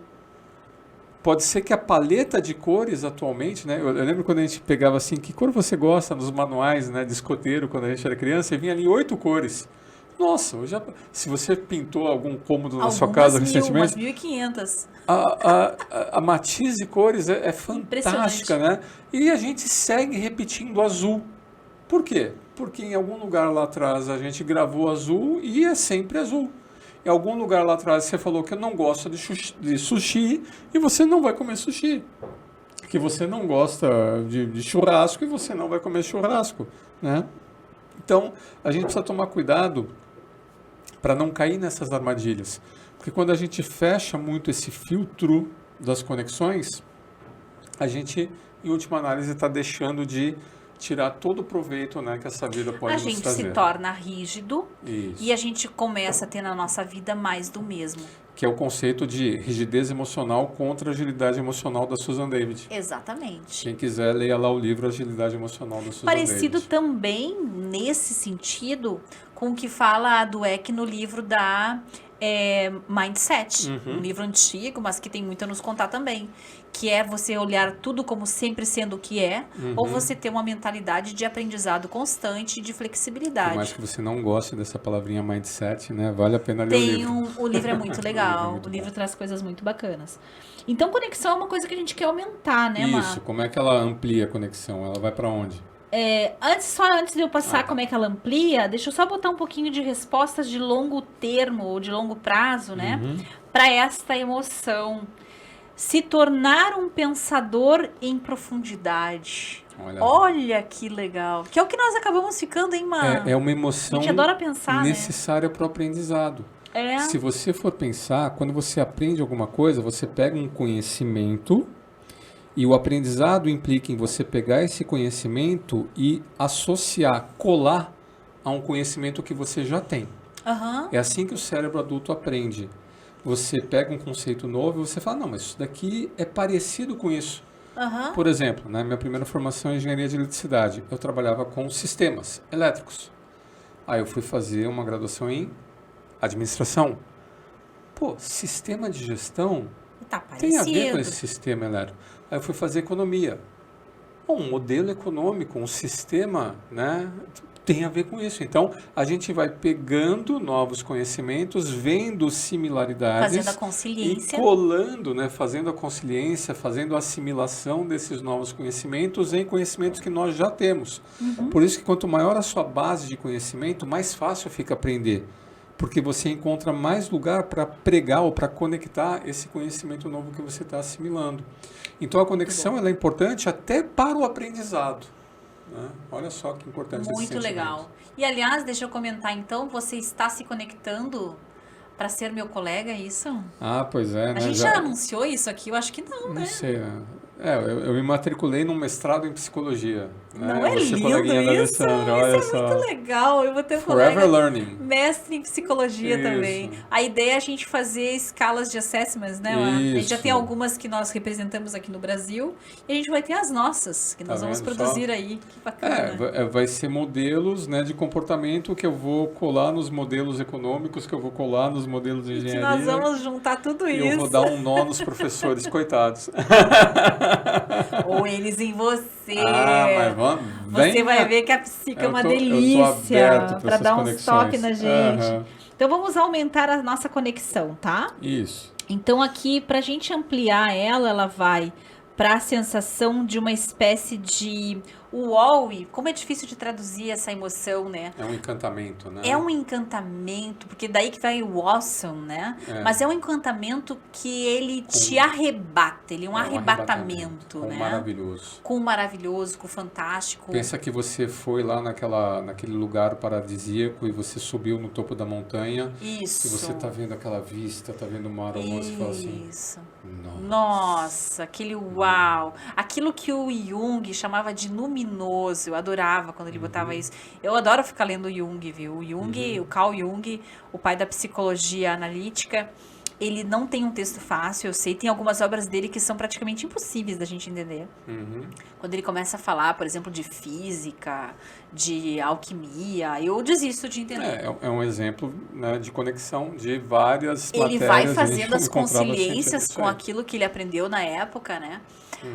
Pode ser que a paleta de cores atualmente, né? Eu lembro quando a gente pegava assim, que cor você gosta nos manuais, né, de escoteiro, quando a gente era criança, e vinha ali 8 cores. Nossa, se você pintou algum cômodo na sua casa recentemente... Umas 1.500. A matiz de cores é fantástica, né? E a gente segue repetindo azul. Por quê? Porque em algum lugar lá atrás a gente gravou azul e é sempre azul. Em algum lugar lá atrás você falou que não gosta de sushi e você não vai comer sushi. que você não gosta de churrasco e você não vai comer churrasco, né? Então, a gente precisa tomar cuidado para não cair nessas armadilhas. Porque quando a gente fecha muito esse filtro das conexões, a gente, em última análise, está deixando de tirar todo o proveito, né, que essa vida pode nos trazer. A gente se torna rígido. Isso. E a gente começa a ter na nossa vida mais do mesmo. Que é o conceito de rigidez emocional contra a agilidade emocional da Susan David. Exatamente. Quem quiser, leia lá o livro Agilidade Emocional da Susan Parecido David. também, nesse sentido, com o que fala a Dweck no livro da Mindset. Um livro antigo, mas que tem muito a nos contar também. Que é você olhar tudo como sempre sendo o que é, ou você ter uma mentalidade de aprendizado constante e de flexibilidade. Por mais que você não goste dessa palavrinha mindset, né? Vale a pena ler o livro. O livro é muito legal, o livro traz coisas muito bacanas. Então, conexão é uma coisa que a gente quer aumentar, né, Mar? Isso, como é que ela amplia a conexão? Ela vai para onde? Antes de eu passar como é que ela amplia, deixa eu só botar um pouquinho de respostas de longo termo ou de longo prazo, né? Para esta emoção. Se tornar um pensador em profundidade. Olha que legal. Que é o que nós acabamos ficando, hein, Mar? É uma emoção a gente adora pensar, necessária para o aprendizado. Se você for pensar, quando você aprende alguma coisa, você pega um conhecimento e o aprendizado implica em você pegar esse conhecimento e associar, colar a um conhecimento que você já tem. É assim que o cérebro adulto aprende. Você pega um conceito novo e você fala, não, mas isso daqui é parecido com isso. Por exemplo, na minha primeira formação em engenharia de eletricidade, eu trabalhava com sistemas elétricos. Aí eu fui fazer uma graduação em administração. Pô, sistema de gestão tem a ver com esse sistema elétrico. Aí eu fui fazer economia. Bom, um modelo econômico, um sistema, né, tem a ver com isso. Então, a gente vai pegando novos conhecimentos, vendo similaridades. Fazendo a consciência. E colando, né, fazendo a consciência, fazendo a assimilação desses novos conhecimentos em conhecimentos que nós já temos. Por isso que quanto maior a sua base de conhecimento, mais fácil fica aprender. Porque você encontra mais lugar para pregar ou para conectar esse conhecimento novo que você está assimilando. Então, a conexão ela é importante até para o aprendizado. Né? Olha só que importante esse sentimento. Muito legal. E, aliás, deixa eu comentar, então, você está se conectando para ser meu colega, é isso? Pois é. A gente já anunciou isso aqui? Eu acho que não, né? Não sei, né? Eu me matriculei num mestrado em psicologia. Né? Não é lindo isso? Olha isso é muito legal. Eu vou ter Forever Learning. Mestre em psicologia também. A ideia é a gente fazer escalas de assessments, né? A gente já tem algumas que nós representamos aqui no Brasil e a gente vai ter as nossas, que nós vamos produzir aí. Que bacana. Vai ser modelos, né, de comportamento que eu vou colar nos modelos econômicos, que eu vou colar nos modelos de engenharia. Que nós vamos juntar tudo isso. E eu vou dar um nó nos professores, coitados. Ou eles em você. Mas vamos. Você vai ver que a psique é uma delícia para dar uns toques na gente. Então vamos aumentar a nossa conexão, tá? Isso. Então aqui, para a gente ampliar ela vai para a sensação de uma espécie de wow, como é difícil de traduzir essa emoção, né? É um encantamento, né? É um encantamento, porque daí que vai o awesome, né? Mas é um encantamento que ele te arrebata, ele é um arrebatamento, né? Com maravilhoso. Com o maravilhoso, com o fantástico. Pensa que você foi lá naquele lugar paradisíaco e você subiu no topo da montanha. Isso. E você tá vendo aquela vista, tá vendo o mar ao longe e fala assim... Isso. Nossa, aquele uau. Aquilo que o Jung chamava de luminoso. Eu adorava quando ele botava isso. Eu adoro ficar lendo Jung, viu? O Jung, o Carl Jung, o pai da psicologia analítica, ele não tem um texto fácil, eu sei. Tem algumas obras dele que são praticamente impossíveis da gente entender. Quando ele começa a falar, por exemplo, de física, de alquimia, eu desisto de entender. É um exemplo, né, de conexão de várias matérias. Ele vai fazendo as consciências com aí. Aquilo que ele aprendeu na época, né?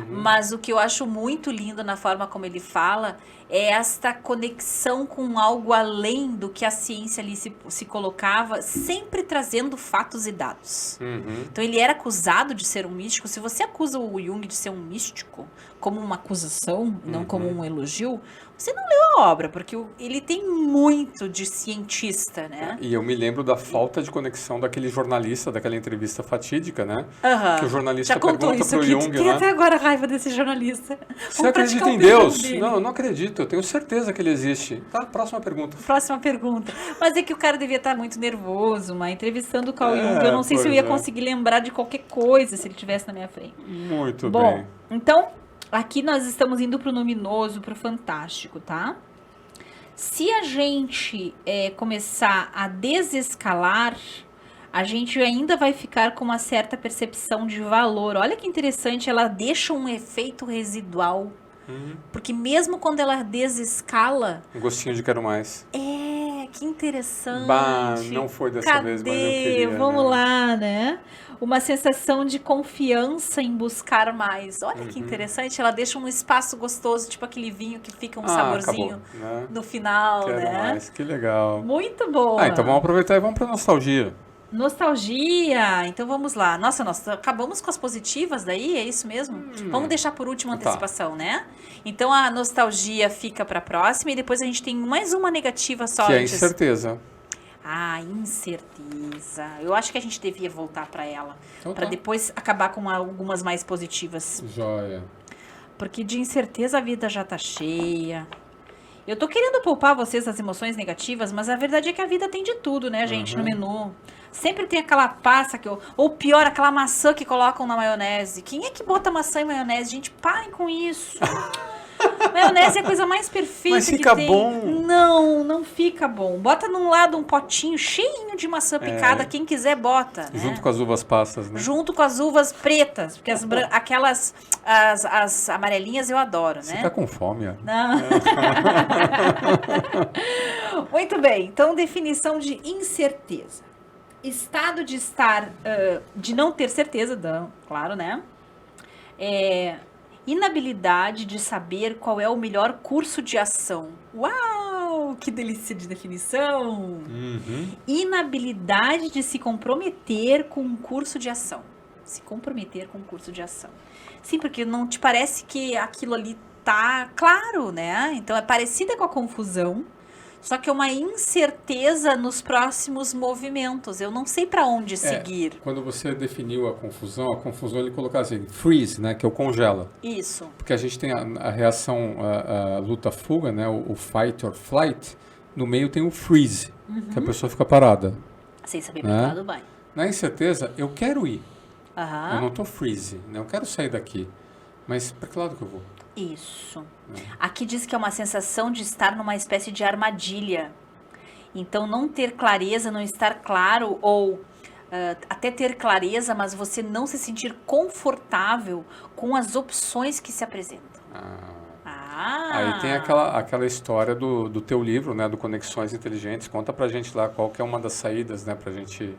Mas o que eu acho muito lindo na forma como ele fala é esta conexão com algo além do que a ciência ali se colocava, sempre trazendo fatos e dados. Então ele era acusado de ser um místico. Se você acusa o Jung de ser um místico, como uma acusação, não como um elogio, você não leu a obra, porque ele tem muito de cientista, né? E eu me lembro da falta de conexão daquele jornalista, daquela entrevista fatídica, né? Aham. Que o jornalista Já contou pergunta isso pro aqui. Jung, Tem né? até agora raiva desse jornalista. Você Vamos acredita praticar em o perdão Deus? dele. Não, eu não acredito. Eu tenho certeza que ele existe. Tá, próxima pergunta. Próxima pergunta. Mas é que o cara devia estar muito nervoso, mas entrevistando o Carl Jung, eu não sei se eu pois ia é. conseguir lembrar de qualquer coisa se ele estivesse na minha frente. Muito Bom, bem. então, aqui nós estamos indo pro luminoso, pro fantástico, tá? Se a gente começar a desescalar, a gente ainda vai ficar com uma certa percepção de valor. Olha que interessante, ela deixa um efeito residual. Porque mesmo quando ela desescala... Um gostinho de quero mais. Que interessante. Bah, não foi dessa vez, mas eu queria. Vamos né? lá, né? Uma sensação de confiança em buscar mais. Olha que interessante, ela deixa um espaço gostoso, tipo aquele vinho que fica um saborzinho acabou, né? no final, Quero né? mais, que legal. Muito boa. Ah, então vamos aproveitar e vamos pra nostalgia. Nostalgia, então vamos lá. Nossa, nós acabamos com as positivas daí, é isso mesmo? Vamos deixar por último a antecipação, né? Então a nostalgia fica pra próxima e depois a gente tem mais uma negativa só Que é a antes. incerteza. Ah, incerteza. Eu acho que a gente devia voltar pra ela, Então pra tá. depois acabar com algumas mais positivas. Joia. Porque de incerteza a vida já tá cheia. Eu tô querendo poupar vocês das emoções negativas, mas a verdade é que a vida tem de tudo, né, gente, no menu. Sempre tem aquela passa ou pior, aquela maçã que colocam na maionese. Quem é que bota maçã em maionese? Gente, parem com isso. Maionese é a coisa mais perfeita Mas que fica tem. bom. Não fica bom. Bota num lado um potinho cheinho de maçã picada, quem quiser bota, né? Junto com as uvas passas, né? Junto com as uvas pretas, porque aquelas, as amarelinhas eu adoro, Você né? tá com fome, ó. Não. Muito bem, então definição de incerteza. Estado de estar, de não ter certeza, claro, né? Inabilidade de saber qual é o melhor curso de ação. Uau, que delícia de definição! Inabilidade de se comprometer com um curso de ação. Se comprometer com um curso de ação. Sim, porque não te parece que aquilo ali tá claro, né? Então é parecida com a confusão, só que é uma incerteza nos próximos movimentos. Eu não sei para onde seguir. Quando você definiu a confusão ele colocava assim, freeze, né, que é o congela. Isso. Porque a gente tem a reação, a luta-fuga, né, o fight or flight, no meio tem o freeze, que a pessoa fica parada. Sem saber Né? para que lado vai. Na incerteza, eu quero ir, eu Aham. não tô freeze, né, eu quero sair daqui, mas para que lado que eu vou? Isso. Aqui diz que é uma sensação de estar numa espécie de armadilha. Então, não ter clareza, não estar claro, ou até ter clareza, mas você não se sentir confortável com as opções que se apresentam. Aí tem aquela história do teu livro, né, do Conexões Inteligentes. Conta pra gente lá qual que é uma das saídas, né, pra gente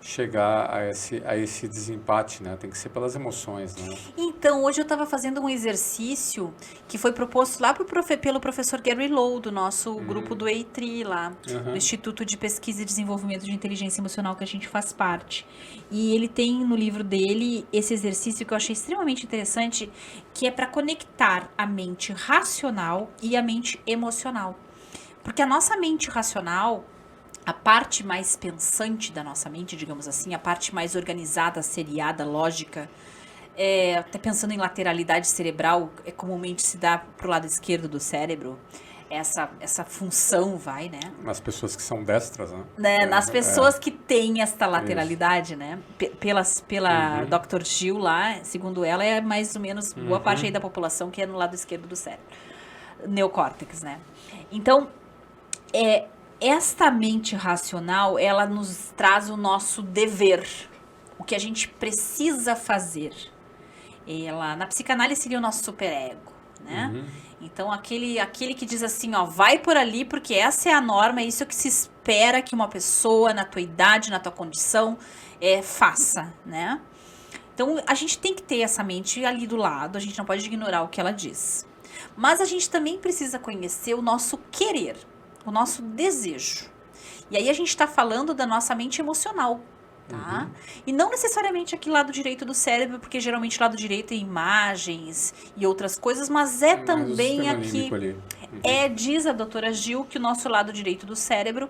chegar a esse desempate, né? Tem que ser pelas emoções, né? Então, hoje eu estava fazendo um exercício que foi proposto lá pelo professor Gary Lowe, do nosso grupo do EITRI lá, do Instituto de Pesquisa e Desenvolvimento de Inteligência Emocional, que a gente faz parte. E ele tem no livro dele esse exercício que eu achei extremamente interessante, que é para conectar a mente racional e a mente emocional. Porque a nossa mente racional, a parte mais pensante da nossa mente, digamos assim, a parte mais organizada, seriada, lógica, até pensando em lateralidade cerebral, comumente se dá pro lado esquerdo do cérebro, essa função vai, né? Nas pessoas que são destras, né? Nas pessoas que têm esta lateralidade, né? Pela Dr. Gill lá, segundo ela, é mais ou menos boa parte aí da população que é no lado esquerdo do cérebro. Neocórtex, né? Então, esta mente racional, ela nos traz o nosso dever, o que a gente precisa fazer. Ela, na psicanálise, seria o nosso superego, né? Então, aquele que diz assim, ó, vai por ali porque essa é a norma, é isso que se espera que uma pessoa na tua idade, na tua condição, faça, né? Então, a gente tem que ter essa mente ali do lado, a gente não pode ignorar o que ela diz. Mas a gente também precisa conhecer o nosso querer, o nosso desejo. E aí a gente está falando da nossa mente emocional, tá? E não necessariamente aqui lado direito do cérebro, porque geralmente lado direito é imagens e outras coisas, mas é Mais o também sistema aqui. límbico ali. Diz a doutora Gil que o nosso lado direito do cérebro,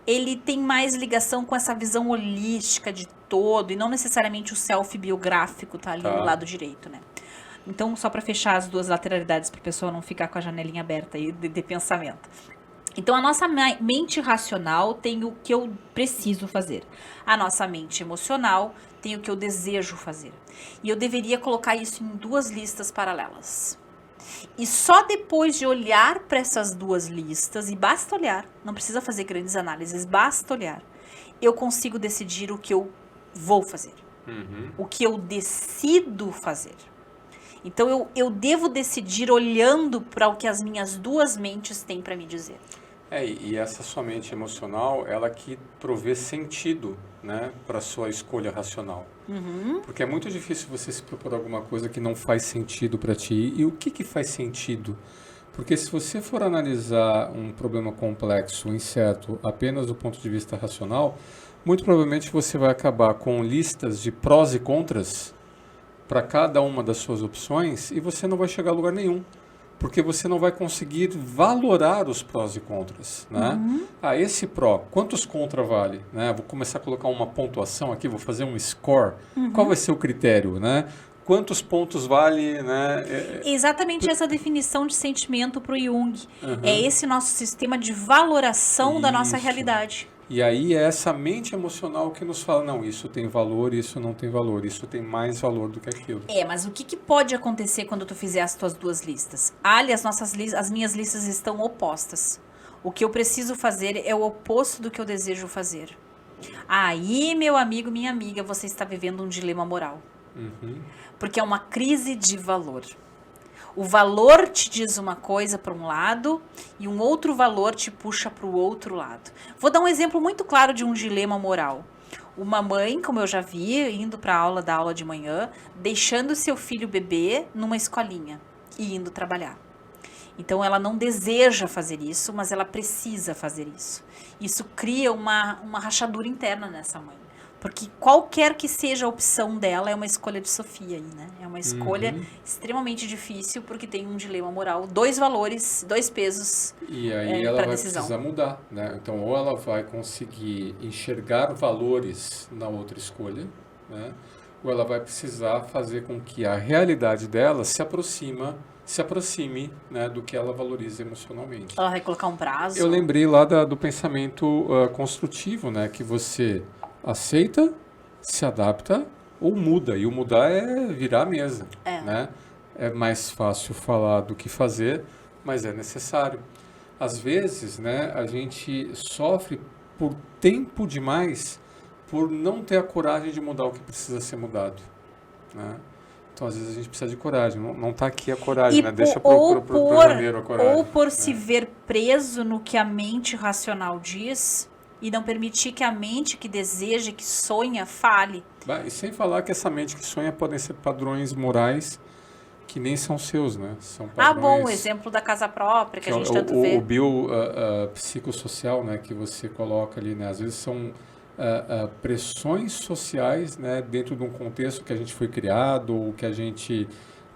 ele tem mais ligação com essa visão holística de todo, e não necessariamente o self biográfico tá ali no lado direito, né? Então, só para fechar as duas lateralidades, para a pessoa não ficar com a janelinha aberta aí de pensamento. Então, a nossa mente racional tem o que eu preciso fazer. A nossa mente emocional tem o que eu desejo fazer. E eu deveria colocar isso em duas listas paralelas. E só depois de olhar para essas duas listas, e basta olhar, não precisa fazer grandes análises, basta olhar, eu consigo decidir o que eu vou fazer. O que eu decido fazer. Então, eu devo decidir olhando para o que as minhas duas mentes têm para me dizer. E essa sua mente emocional, ela que provê sentido, né, para a sua escolha racional. Porque é muito difícil você se propor alguma coisa que não faz sentido para ti. E o que faz sentido? Porque se você for analisar um problema complexo, incerto, apenas do ponto de vista racional, muito provavelmente você vai acabar com listas de prós e contras para cada uma das suas opções e você não vai chegar a lugar nenhum. Porque você não vai conseguir valorar os prós e contras, né? Esse pró, quantos contra vale? Né? Vou começar a colocar uma pontuação aqui, vou fazer um score. Qual vai ser o critério, né? Quantos pontos vale, né? Exatamente essa definição de sentimento para o Jung. É esse nosso sistema de valoração da nossa realidade. E aí é essa mente emocional que nos fala, não, isso tem valor, isso não tem valor, isso tem mais valor do que aquilo. Mas o que pode acontecer quando tu fizer as tuas duas listas? Ali, as minhas listas estão opostas. O que eu preciso fazer é o oposto do que eu desejo fazer. Aí, meu amigo, minha amiga, você está vivendo um dilema moral. Porque é uma crise de valor. O valor te diz uma coisa para um lado e um outro valor te puxa para o outro lado. Vou dar um exemplo muito claro de um dilema moral. Uma mãe, como eu já vi, indo para a aula de manhã, deixando seu filho bebê numa escolinha e indo trabalhar. Então, ela não deseja fazer isso, mas ela precisa fazer isso. Isso cria uma rachadura interna nessa mãe. Porque qualquer que seja a opção dela é uma escolha de Sofia aí, né? É uma escolha extremamente difícil porque tem um dilema moral, dois valores, dois pesos. E aí ela vai precisar mudar, né? Então, ou ela vai conseguir enxergar valores na outra escolha, né? Ou ela vai precisar fazer com que a realidade dela se aproxime, né, do que ela valoriza emocionalmente. Ela vai colocar um prazo. Eu lembrei lá do pensamento construtivo, né? Que você aceita, se adapta ou muda. E o mudar é virar a mesa, né? É mais fácil falar do que fazer, mas é necessário. Às vezes, né, a gente sofre por tempo demais por não ter a coragem de mudar o que precisa ser mudado, né? Então, às vezes, a gente precisa de coragem. Não está aqui a coragem, né? Deixa pro janeiro a coragem. Ou por se ver preso no que a mente racional diz e não permitir que a mente que deseja, que sonha, fale. E sem falar que essa mente que sonha podem ser padrões morais que nem são seus, né? São padrões... o exemplo da casa própria, que a gente tanto vê. O psicossocial, né, que você coloca ali, né? Às vezes são pressões sociais, né, dentro de um contexto que a gente foi criado, ou que a gente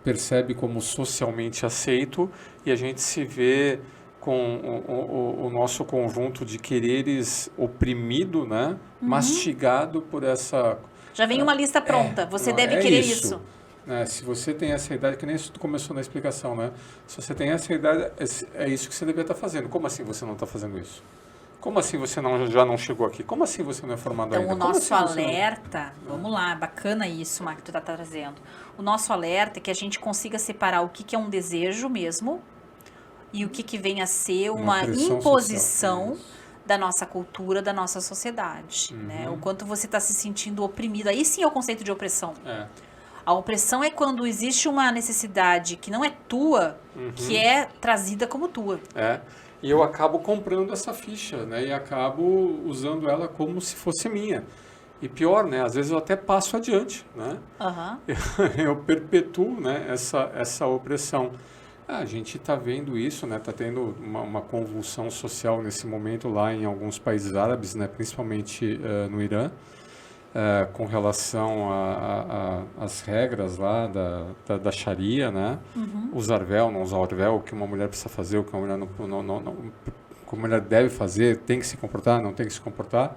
percebe como socialmente aceito, e a gente se vê com o nosso conjunto de quereres oprimido, né, mastigado por essa... Já vem uma lista pronta, você deve querer isso. Se você tem essa idade, que nem isso começou na explicação, né? Se você tem essa idade, é isso que você deveria estar fazendo. Como assim você não está fazendo isso? Como assim você já não chegou aqui? Como assim você não é formado ainda? Então, o nosso alerta, vamos lá, bacana isso, Mar, que tu está trazendo. O nosso alerta é que a gente consiga separar o que é um desejo mesmo e o que vem a ser uma imposição da nossa cultura, da nossa sociedade. Né? O quanto você está se sentindo oprimido. Aí sim é o conceito de opressão. A opressão é quando existe uma necessidade que não é tua, que é trazida como tua. E eu acabo comprando essa ficha, né? E acabo usando ela como se fosse minha. E pior, né? Às vezes eu até passo adiante, né? Eu perpetuo, né, essa opressão. A gente está vendo isso, né? Está tendo uma convulsão social nesse momento lá em alguns países árabes, né? Principalmente no Irã. com relação às regras lá da Sharia, né? Usar véu, não usar véu, o que uma mulher precisa fazer, o que uma mulher que uma mulher deve fazer, tem que se comportar, não tem que se comportar.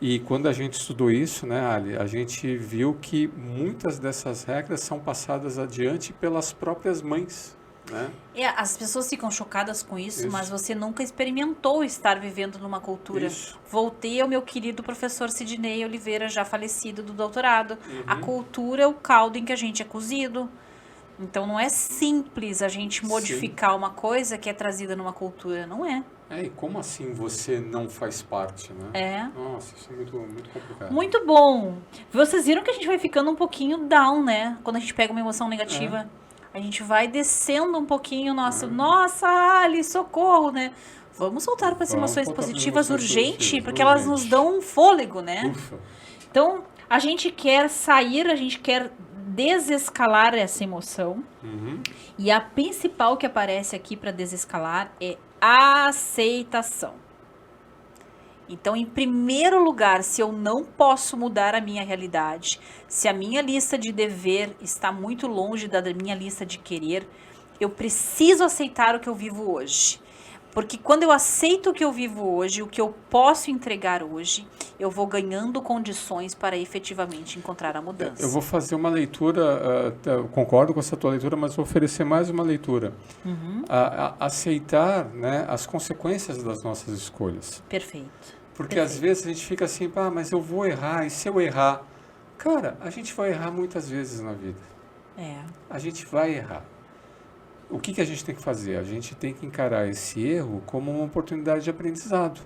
E quando a gente estudou isso, né, Ali, a gente viu que muitas dessas regras são passadas adiante pelas próprias mães, né? As pessoas ficam chocadas com isso, mas você nunca experimentou estar vivendo numa cultura. Isso. Voltei ao meu querido professor Sidney Oliveira, já falecido do doutorado. A cultura é o caldo em que a gente é cozido. Então não é simples a gente modificar uma coisa que é trazida numa cultura, não é? E como assim você não faz parte, né? Nossa, isso é muito, muito complicado. Muito bom. Vocês viram que a gente vai ficando um pouquinho down, né? Quando a gente pega uma emoção negativa. A gente vai descendo um pouquinho nossa, Ali, socorro, né? Vamos voltar para as emoções positivas urgente, porque elas nos dão um fôlego, né? Ufa. Então, a gente quer sair, a gente quer desescalar essa emoção. E a principal que aparece aqui para desescalar é a aceitação. Então, em primeiro lugar, se eu não posso mudar a minha realidade, se a minha lista de dever está muito longe da minha lista de querer, eu preciso aceitar o que eu vivo hoje. Porque quando eu aceito o que eu vivo hoje, o que eu posso entregar hoje, eu vou ganhando condições para efetivamente encontrar a mudança. Eu vou fazer uma leitura, concordo com essa tua leitura, mas vou oferecer mais uma leitura. Aceitar, né, as consequências das nossas escolhas. Perfeito. Porque às vezes a gente fica assim, mas eu vou errar, e se eu errar? Cara, a gente vai errar muitas vezes na vida. A gente vai errar. O que a gente tem que fazer? A gente tem que encarar esse erro como uma oportunidade de aprendizado.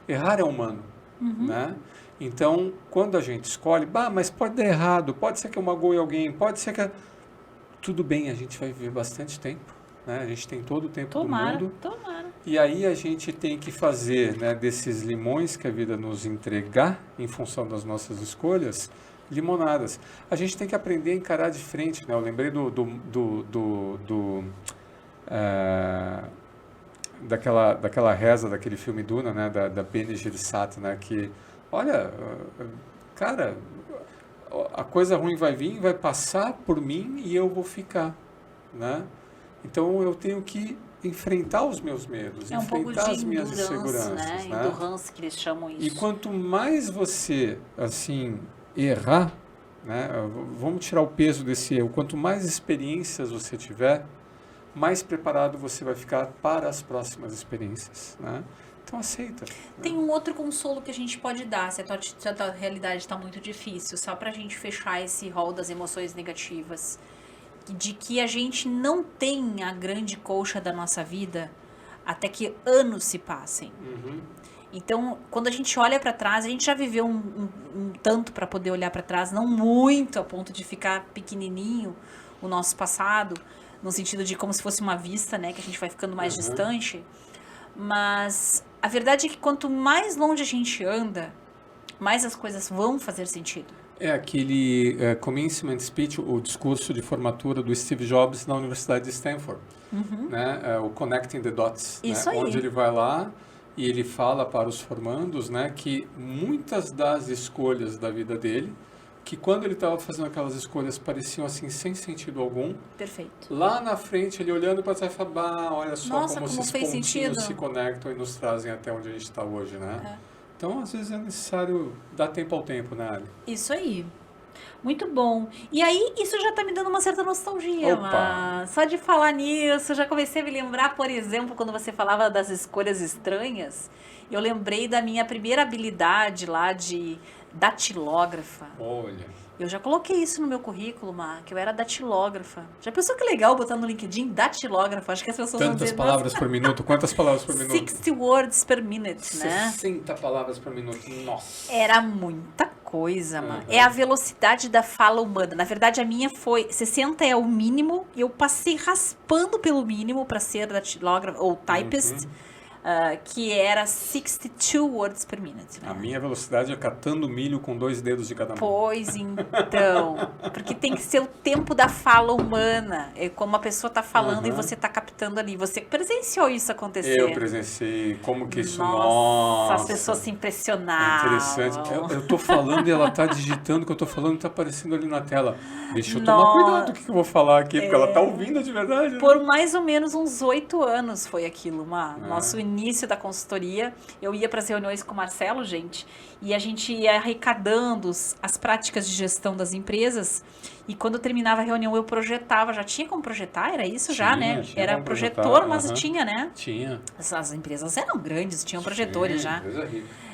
Errar é humano, né? Então, quando a gente escolhe, mas pode dar errado, pode ser que eu magoe alguém, pode ser que... Tudo bem, a gente vai viver bastante tempo, né? A gente tem todo o tempo do mundo. Tomara. E aí a gente tem que fazer, né, desses limões que a vida nos entregar, em função das nossas escolhas, limonadas. A gente tem que aprender a encarar de frente, né? Eu lembrei daquela reza daquele filme Duna, né? Da Bene Gesserit, né? Que, olha, cara, a coisa ruim vai vir, vai passar por mim e eu vou ficar, né? Então eu tenho que enfrentar os meus medos, enfrentar as minhas inseguranças, né? Endurance, que eles chamam isso. E quanto mais você, assim, errar, né? Vamos tirar o peso desse erro. Quanto mais experiências você tiver, mais preparado você vai ficar para as próximas experiências, né? Então aceita. Tem um outro consolo que a gente pode dar, se a tua realidade está muito difícil, só para a gente fechar esse rol das emoções negativas, de que a gente não tem a grande colcha da nossa vida até que anos se passem. Então, quando a gente olha para trás, a gente já viveu um tanto para poder olhar para trás, não muito a ponto de ficar pequenininho o nosso passado, no sentido de como se fosse uma vista, né, que a gente vai ficando mais distante. Mas a verdade é que quanto mais longe a gente anda, mais as coisas vão fazer sentido. É aquele commencement speech, o discurso de formatura do Steve Jobs na Universidade de Stanford, né? O Connecting the Dots, isso, né? Onde ele vai lá e ele fala para os formandos, né, que muitas das escolhas da vida dele, que quando ele estava fazendo aquelas escolhas pareciam assim sem sentido algum. Perfeito. Lá na frente, ele olhando para trás e falando, olha só como esses pontinhos sentido. se conectam e nos trazem até onde a gente está hoje, né? Então, às vezes é necessário dar tempo ao tempo, né, Ali? Isso aí. Muito bom. E aí, isso já tá me dando uma certa nostalgia, mas só de falar nisso, já comecei a me lembrar, por exemplo, quando você falava das escolhas estranhas, eu lembrei da minha primeira habilidade lá de datilógrafa. Olha. Eu já coloquei isso no meu currículo, que eu era datilógrafa. Já pensou que legal botar no LinkedIn datilógrafa? Acho que as pessoas vão dizer... Tantas palavras por minuto? Quantas palavras por minuto? 60 words per minute, né? 60 palavras por minuto. Nossa. Era muita coisa, mano. É a velocidade da fala humana. Na verdade, a minha foi... 60 é o mínimo. E eu passei raspando pelo mínimo para ser datilógrafa ou typist. que era 62 words per minute. Né? A minha velocidade é catando milho com 2 dedos de cada mão. Pois então, porque tem que ser o tempo da fala humana. É como a pessoa está falando e você está captando ali. Você presenciou isso acontecer? Eu presenciei. Como que isso... Nossa, as pessoas se impressionavam. É interessante. Eu tô falando e ela tá digitando o que eu tô falando e tá aparecendo ali na tela. Deixa eu tomar cuidado do que eu vou falar aqui, porque ela tá ouvindo de verdade. Né? Por mais ou menos uns 8 anos foi aquilo, nosso início da consultoria. Eu ia para as reuniões com o Marcelo, gente, e a gente ia arrecadando as práticas de gestão das empresas. E quando terminava a reunião, eu projetava. Já tinha como projetar? Era isso já, né? Era projetor, mas tinha, né? Tinha. As empresas eram grandes, tinham projetores já. Empresa rica.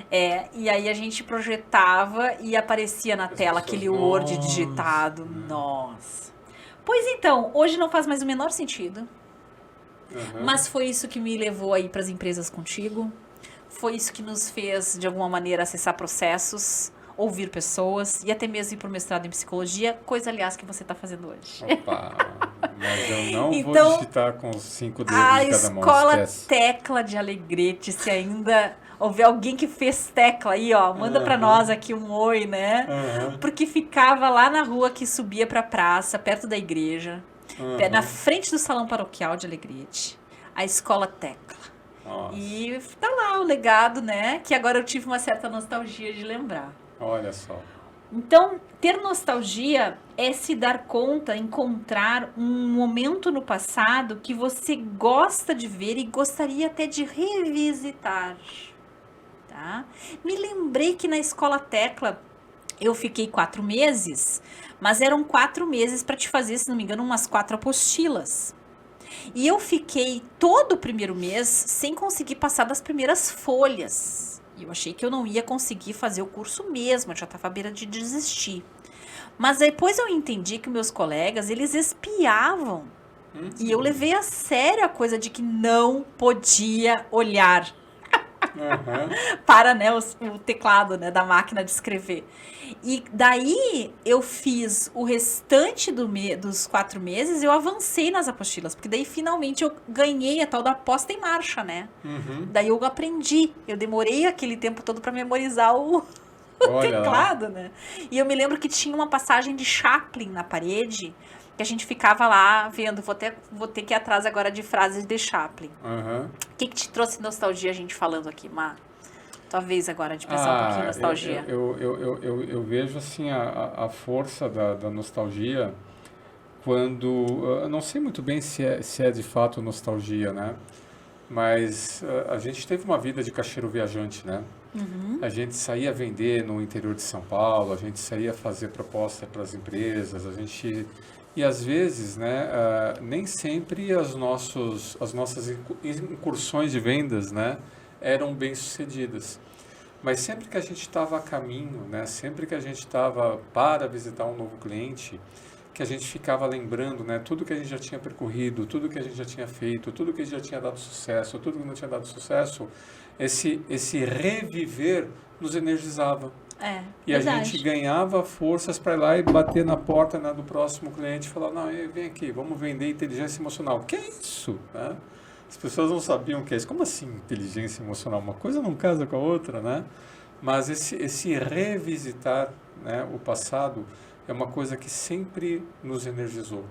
E aí a gente projetava e aparecia na tela aquele Word digitado. Nossa. Pois então, hoje não faz mais o menor sentido. Mas foi isso que me levou aí para as empresas contigo. Foi isso que nos fez, de alguma maneira, acessar processos, ouvir pessoas e até mesmo ir para o mestrado em psicologia, coisa, aliás, que você está fazendo hoje. Opa, mas eu não vou digitar com os 5 dedos de cada mão. A escola Tecla de Alegrete, se ainda houver alguém que fez Tecla aí, ó, manda para nós aqui um oi, né? Porque ficava lá na rua que subia para a praça, perto da igreja, na frente do salão paroquial de Alegrete, a escola Tecla. Nossa. E tá lá o legado, né? Que agora eu tive uma certa nostalgia de lembrar. Olha só. Então, ter nostalgia é se dar conta, encontrar um momento no passado que você gosta de ver e gostaria até de revisitar. Tá? Me lembrei que na escola Tecla eu fiquei 4 meses, mas eram 4 meses para te fazer, se não me engano, umas 4 apostilas. E eu fiquei todo o primeiro mês sem conseguir passar das primeiras folhas. E eu achei que eu não ia conseguir fazer o curso mesmo, eu já estava à beira de desistir. Mas depois eu entendi que meus colegas, eles espiavam. E eu levei a sério a coisa de que não podia olhar para, né, o teclado, né, da máquina de escrever. E daí eu fiz o restante dos 4 meses, eu avancei nas apostilas, porque daí finalmente eu ganhei a tal da posta em marcha, né? Daí eu aprendi, eu demorei aquele tempo todo para memorizar o teclado, né? E eu me lembro que tinha uma passagem de Chaplin na parede, que a gente ficava lá vendo, vou ter que ir atrás agora de frases de Chaplin. O que te trouxe nostalgia a gente falando aqui, Má? Tua vez agora de pensar um pouquinho em nostalgia. Eu vejo assim a força da nostalgia quando... Eu não sei muito bem se é de fato nostalgia, né? Mas a gente teve uma vida de caixeiro viajante, né? A gente saía vender no interior de São Paulo, a gente saía fazer proposta para as empresas, E às vezes, né, nem sempre as nossas incursões de vendas, né, eram bem sucedidas. Mas sempre que a gente estava a caminho, né, sempre que a gente estava para visitar um novo cliente, que a gente ficava lembrando, né, tudo que a gente já tinha percorrido, tudo que a gente já tinha feito, tudo que já tinha dado sucesso, tudo que não tinha dado sucesso, esse reviver nos energizava. E verdade. A gente ganhava forças para ir lá e bater na porta, né, do próximo cliente e falar, não, vem aqui, vamos vender inteligência emocional. O que é isso? Né? As pessoas não sabiam o que é isso. Como assim inteligência emocional? Uma coisa não casa com a outra, né? Mas esse revisitar, né, o passado é uma coisa que sempre nos energizou.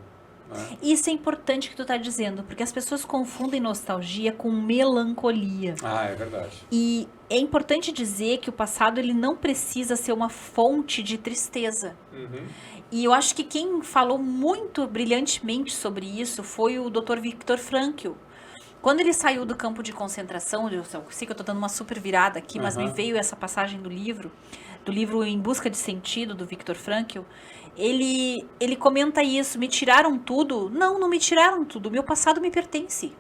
Né? Isso é importante que tu tá dizendo, porque as pessoas confundem nostalgia com melancolia. É verdade. E é importante dizer que o passado ele não precisa ser uma fonte de tristeza. E eu acho que quem falou muito brilhantemente sobre isso foi o Dr. Viktor Frankl. Quando ele saiu do campo de concentração, eu sei que eu estou dando uma super virada aqui, mas me veio essa passagem do livro Em Busca de Sentido, do Viktor Frankl. Ele comenta isso, me tiraram tudo? Não me tiraram tudo, o meu passado me pertence.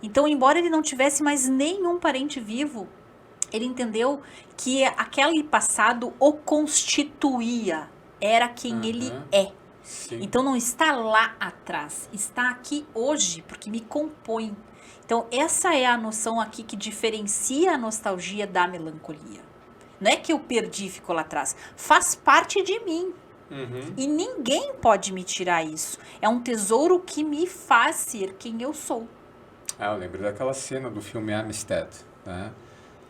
Então, embora ele não tivesse mais nenhum parente vivo, ele entendeu que aquele passado o constituía, era quem ele é. Sim. Então não está lá atrás, está aqui hoje, porque me compõe. Então essa é a noção aqui que diferencia a nostalgia da melancolia. Não é que eu perdi e ficou lá atrás, faz parte de mim. E ninguém pode me tirar isso. É um tesouro que me faz ser quem eu sou. Ah, eu lembro daquela cena do filme Amistad, né?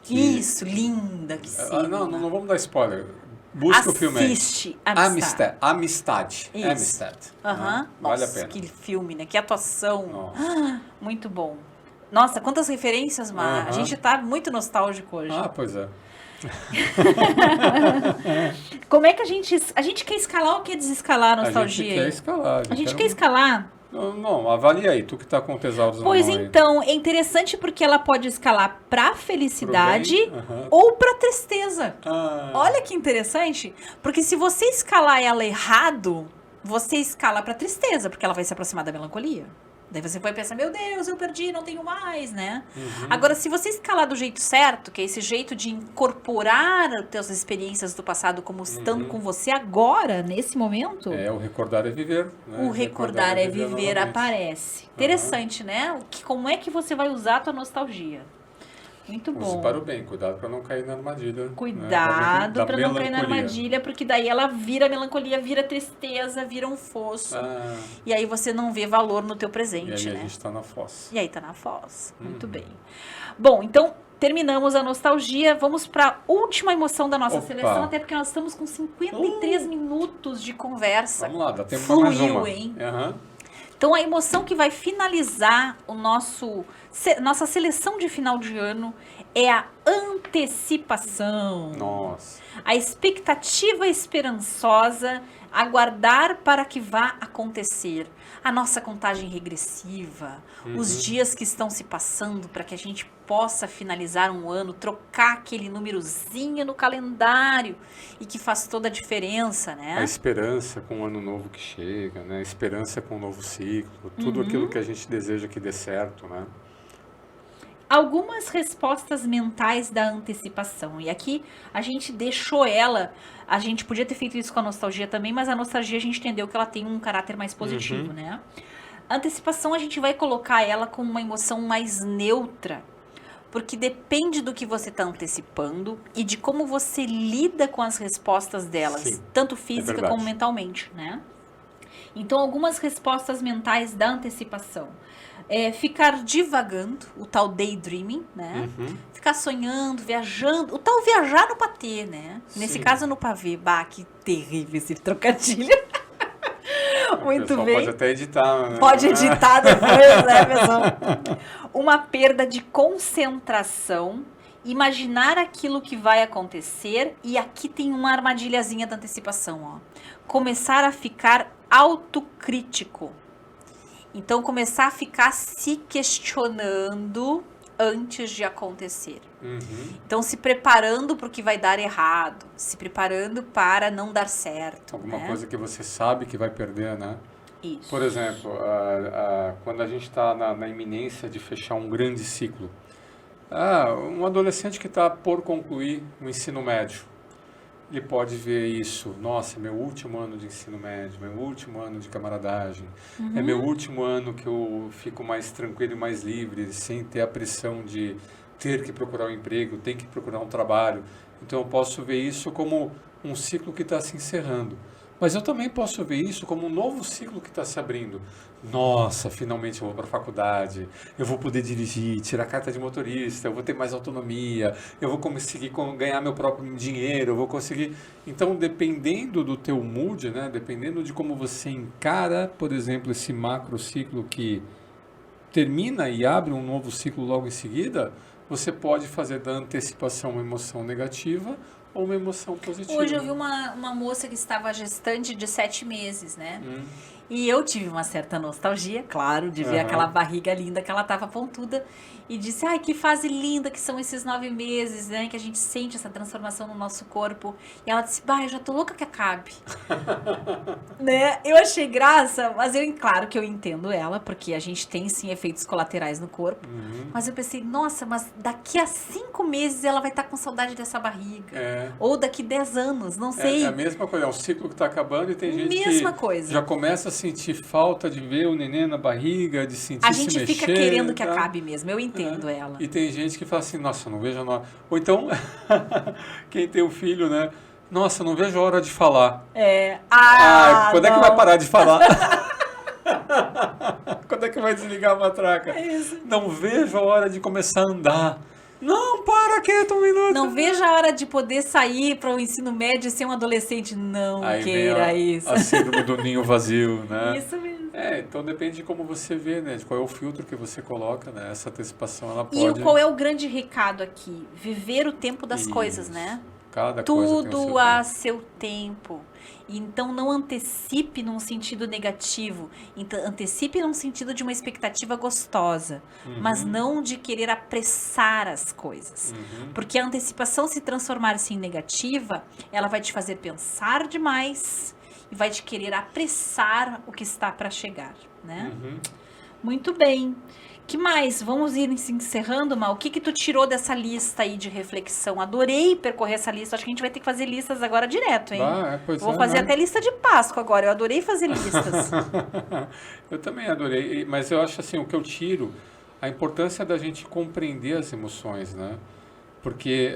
Isso, linda que cena. Não vamos dar spoiler. Busca o filme aí. Assiste Amistad. Amistad. Isso. Amistad. Aham. Vale a Nossa, pena. que filme, né? Que atuação. Nossa. Muito bom. Nossa, quantas referências, Mar. A gente tá muito nostálgico hoje. Ah, pois é. Como é que a gente quer escalar ou quer desescalar a nostalgia? A gente quer escalar. A gente quer escalar? Não, avalia aí, tu que tá com o tesauros na mão Pois aí. então, é interessante porque ela pode escalar pra felicidade ou pra tristeza. Olha que interessante, porque se você escalar ela errado, você escala pra tristeza, porque ela vai se aproximar da melancolia. Daí você vai pensar, meu Deus, eu perdi, não tenho mais, né? Agora, se você escalar do jeito certo, que é esse jeito de incorporar as tuas experiências do passado como estando com você agora, nesse momento... O recordar é viver. Né? O recordar é viver novamente. aparece. Interessante, né? Como é que você vai usar a tua nostalgia? Muito bom. Use para o bem, cuidado para não cair na armadilha. Cuidado né? para não cair na armadilha, porque daí ela vira melancolia, vira tristeza, vira um fosso. E aí você não vê valor no teu presente, e aí né? A gente está na fossa. E aí tá na fossa. Muito bem. Bom, então terminamos a nostalgia. Vamos para a última emoção da nossa seleção, até porque nós estamos com 53 minutos de conversa. Vamos lá, dá tempo para mais uma. Hein? Então, a emoção que vai finalizar nossa seleção de final de ano é a antecipação. Nossa. A expectativa esperançosa, aguardar para que vá acontecer. A nossa contagem regressiva, os dias que estão se passando para que a gente possa finalizar um ano, trocar aquele númerozinho no calendário e que faz toda a diferença, né? A esperança com o ano novo que chega, né? A esperança com o novo ciclo, tudo aquilo que a gente deseja que dê certo, né? Algumas respostas mentais da antecipação. E aqui a gente deixou ela... A gente podia ter feito isso com a nostalgia também, mas a nostalgia a gente entendeu que ela tem um caráter mais positivo, né? A antecipação a gente vai colocar ela como uma emoção mais neutra, porque depende do que você está antecipando e de como você lida com as respostas delas, tanto física como mentalmente, né? Então, algumas respostas mentais da antecipação. Ficar divagando, o tal daydreaming, né? Ficar sonhando, viajando, o tal viajar no patê, né? Nesse caso no pavê. Bah, que terrível esse trocadilho. Muito bem. Pode até editar, né? Pode editar depois, né, pessoal? Uma perda de concentração, imaginar aquilo que vai acontecer, e aqui tem uma armadilhazinha da antecipação, ó. Começar a ficar autocrítico. Então, começar a ficar se questionando antes de acontecer. Então, se preparando para o que vai dar errado, se preparando para não dar certo. Alguma coisa que você sabe que vai perder, né? Isso. Por exemplo, quando a gente está na iminência de fechar um grande ciclo. Um adolescente que está por concluir o ensino médio. Ele pode ver isso, nossa, é meu último ano de ensino médio, meu último ano de camaradagem, é meu último ano que eu fico mais tranquilo e mais livre, sem ter a pressão de ter que procurar um emprego, ter que procurar um trabalho. Então eu posso ver isso como um ciclo que está se encerrando. Mas eu também posso ver isso como um novo ciclo que está se abrindo. Nossa, finalmente eu vou para a faculdade, eu vou poder dirigir, tirar carta de motorista, eu vou ter mais autonomia, eu vou conseguir ganhar meu próprio dinheiro, eu vou conseguir... Então, dependendo do teu mood, né, dependendo de como você encara, por exemplo, esse macro ciclo que termina e abre um novo ciclo logo em seguida, você pode fazer da antecipação uma emoção negativa ou uma emoção positiva. Hoje eu vi uma moça que estava gestante de 7 meses, né? E eu tive uma certa nostalgia, claro, de ver aquela barriga linda que ela estava pontuda. E disse, ai, que fase linda que são esses 9 meses, né? Que a gente sente essa transformação no nosso corpo. E ela disse, bah, eu já tô louca que acabe. Né? Eu achei graça, mas claro que eu entendo ela, porque a gente tem, sim, efeitos colaterais no corpo. Mas eu pensei, nossa, mas daqui a 5 meses ela vai estar com saudade dessa barriga. Ou daqui 10 anos, não sei. É a mesma coisa, é um ciclo que está acabando e tem gente que coisa. Já começa a sentir falta de ver o neném na barriga, de sentir se mexer. A gente fica querendo que acabe mesmo, eu entendo ela. E tem gente que fala assim, nossa, não vejo a hora. Ou então, quem tem um filho, né? Nossa, não vejo a hora de falar. Quando é que vai parar de falar? Quando é que vai desligar a matraca? É isso. Não vejo a hora de começar a andar. Não, para quieto um minuto. Não vejo a hora de poder sair para o ensino médio e ser um adolescente. Não Aí queira vem isso. a síndrome do ninho vazio, né? Isso mesmo. Então depende de como você vê, né? De qual é o filtro que você coloca, né? Essa antecipação, ela pode... E qual é o grande recado aqui? Viver o tempo das coisas, né? Cada coisa tem o seu Tudo a tempo. seu tempo. Então não antecipe num sentido negativo. Então, antecipe num sentido de uma expectativa gostosa, mas não de querer apressar as coisas. Porque a antecipação, se transformar-se em negativa, ela vai te fazer pensar demais e vai te querer apressar o que está para chegar, né? Muito bem. Que mais? Vamos ir se encerrando, Mal. O que tu tirou dessa lista aí de reflexão? Adorei percorrer essa lista. Acho que a gente vai ter que fazer listas agora direto, hein? Vou fazer até lista de Páscoa agora. Eu adorei fazer listas. Eu também adorei. Mas eu acho assim, o que eu tiro, a importância da gente compreender as emoções, né? Porque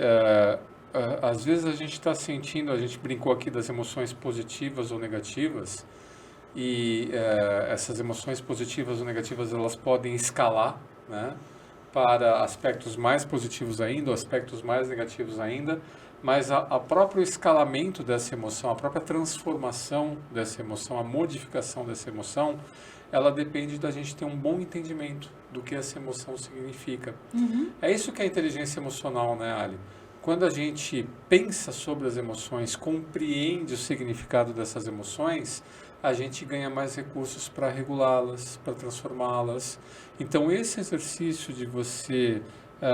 às vezes a gente está sentindo, a gente brincou aqui das emoções positivas ou negativas, e essas emoções positivas ou negativas, elas podem escalar, né, para aspectos mais positivos ainda, ou aspectos mais negativos ainda, mas a próprio escalamento dessa emoção, a própria transformação dessa emoção, a modificação dessa emoção, ela depende da gente ter um bom entendimento do que essa emoção significa. É isso que é a inteligência emocional, né, Ali? Quando a gente pensa sobre as emoções, compreende o significado dessas emoções, a gente ganha mais recursos para regulá-las, para transformá-las. Então, esse exercício de você...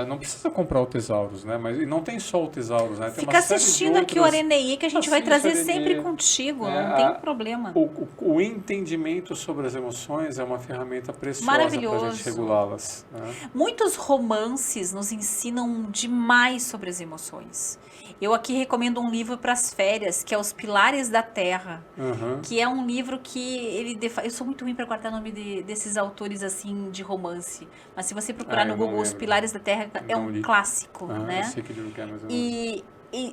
não precisa comprar o Tesauros, né? Mas, e não tem só o Tesauros, né? Tem Fica uma série assistindo de aqui o Arenei, que a gente vai trazer Assiste o sempre Arenê. contigo, não tem problema. O entendimento sobre as emoções é uma ferramenta preciosa para a Maravilhoso. gente regulá-las, né? Muitos romances nos ensinam demais sobre as emoções. Eu aqui recomendo um livro para as férias, que é Os Pilares da Terra, que é um livro que eu sou muito ruim para guardar o nome desses autores assim de romance, mas se você procurar no eu não Google Os lembro. Pilares da Terra, é Não um li. clássico, Eu né? sei que livro que é, mas eu não... E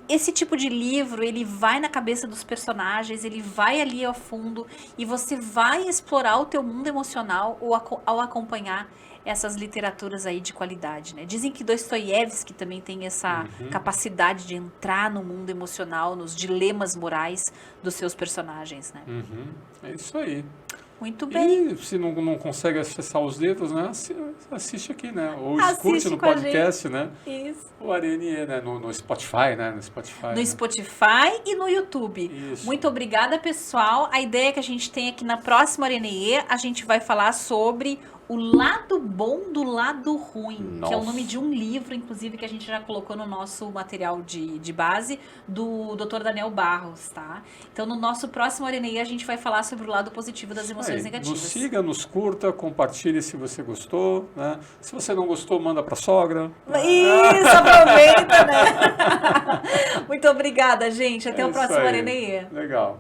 esse tipo de livro, ele vai na cabeça dos personagens, ele vai ali ao fundo e você vai explorar o teu mundo emocional ao acompanhar essas literaturas aí de qualidade, né? Dizem que Dostoiévski também tem essa capacidade de entrar no mundo emocional, nos dilemas morais dos seus personagens, né? É isso aí. Muito bem. E se não consegue acessar os livros, né? Assiste aqui, né? Ou Assiste escute no com a podcast, né? Isso. O Arenie, né? No Spotify, né? No Spotify. No né? Spotify e no YouTube. Isso. Muito obrigada, pessoal. A ideia que a gente tem aqui na próxima Arenê, a gente vai falar sobre o lado bom do lado ruim, que é o nome de um livro, inclusive, que a gente já colocou no nosso material de base, do Dr. Daniel Barros, tá? Então, no nosso próximo Arenê, a gente vai falar sobre o lado positivo das emoções negativas. Nos siga, nos curta, compartilhe se você gostou, né? Se você não gostou, manda pra sogra. Isso, aproveita, né? Muito obrigada, gente. Até o próximo isso aí. Arenê. Legal.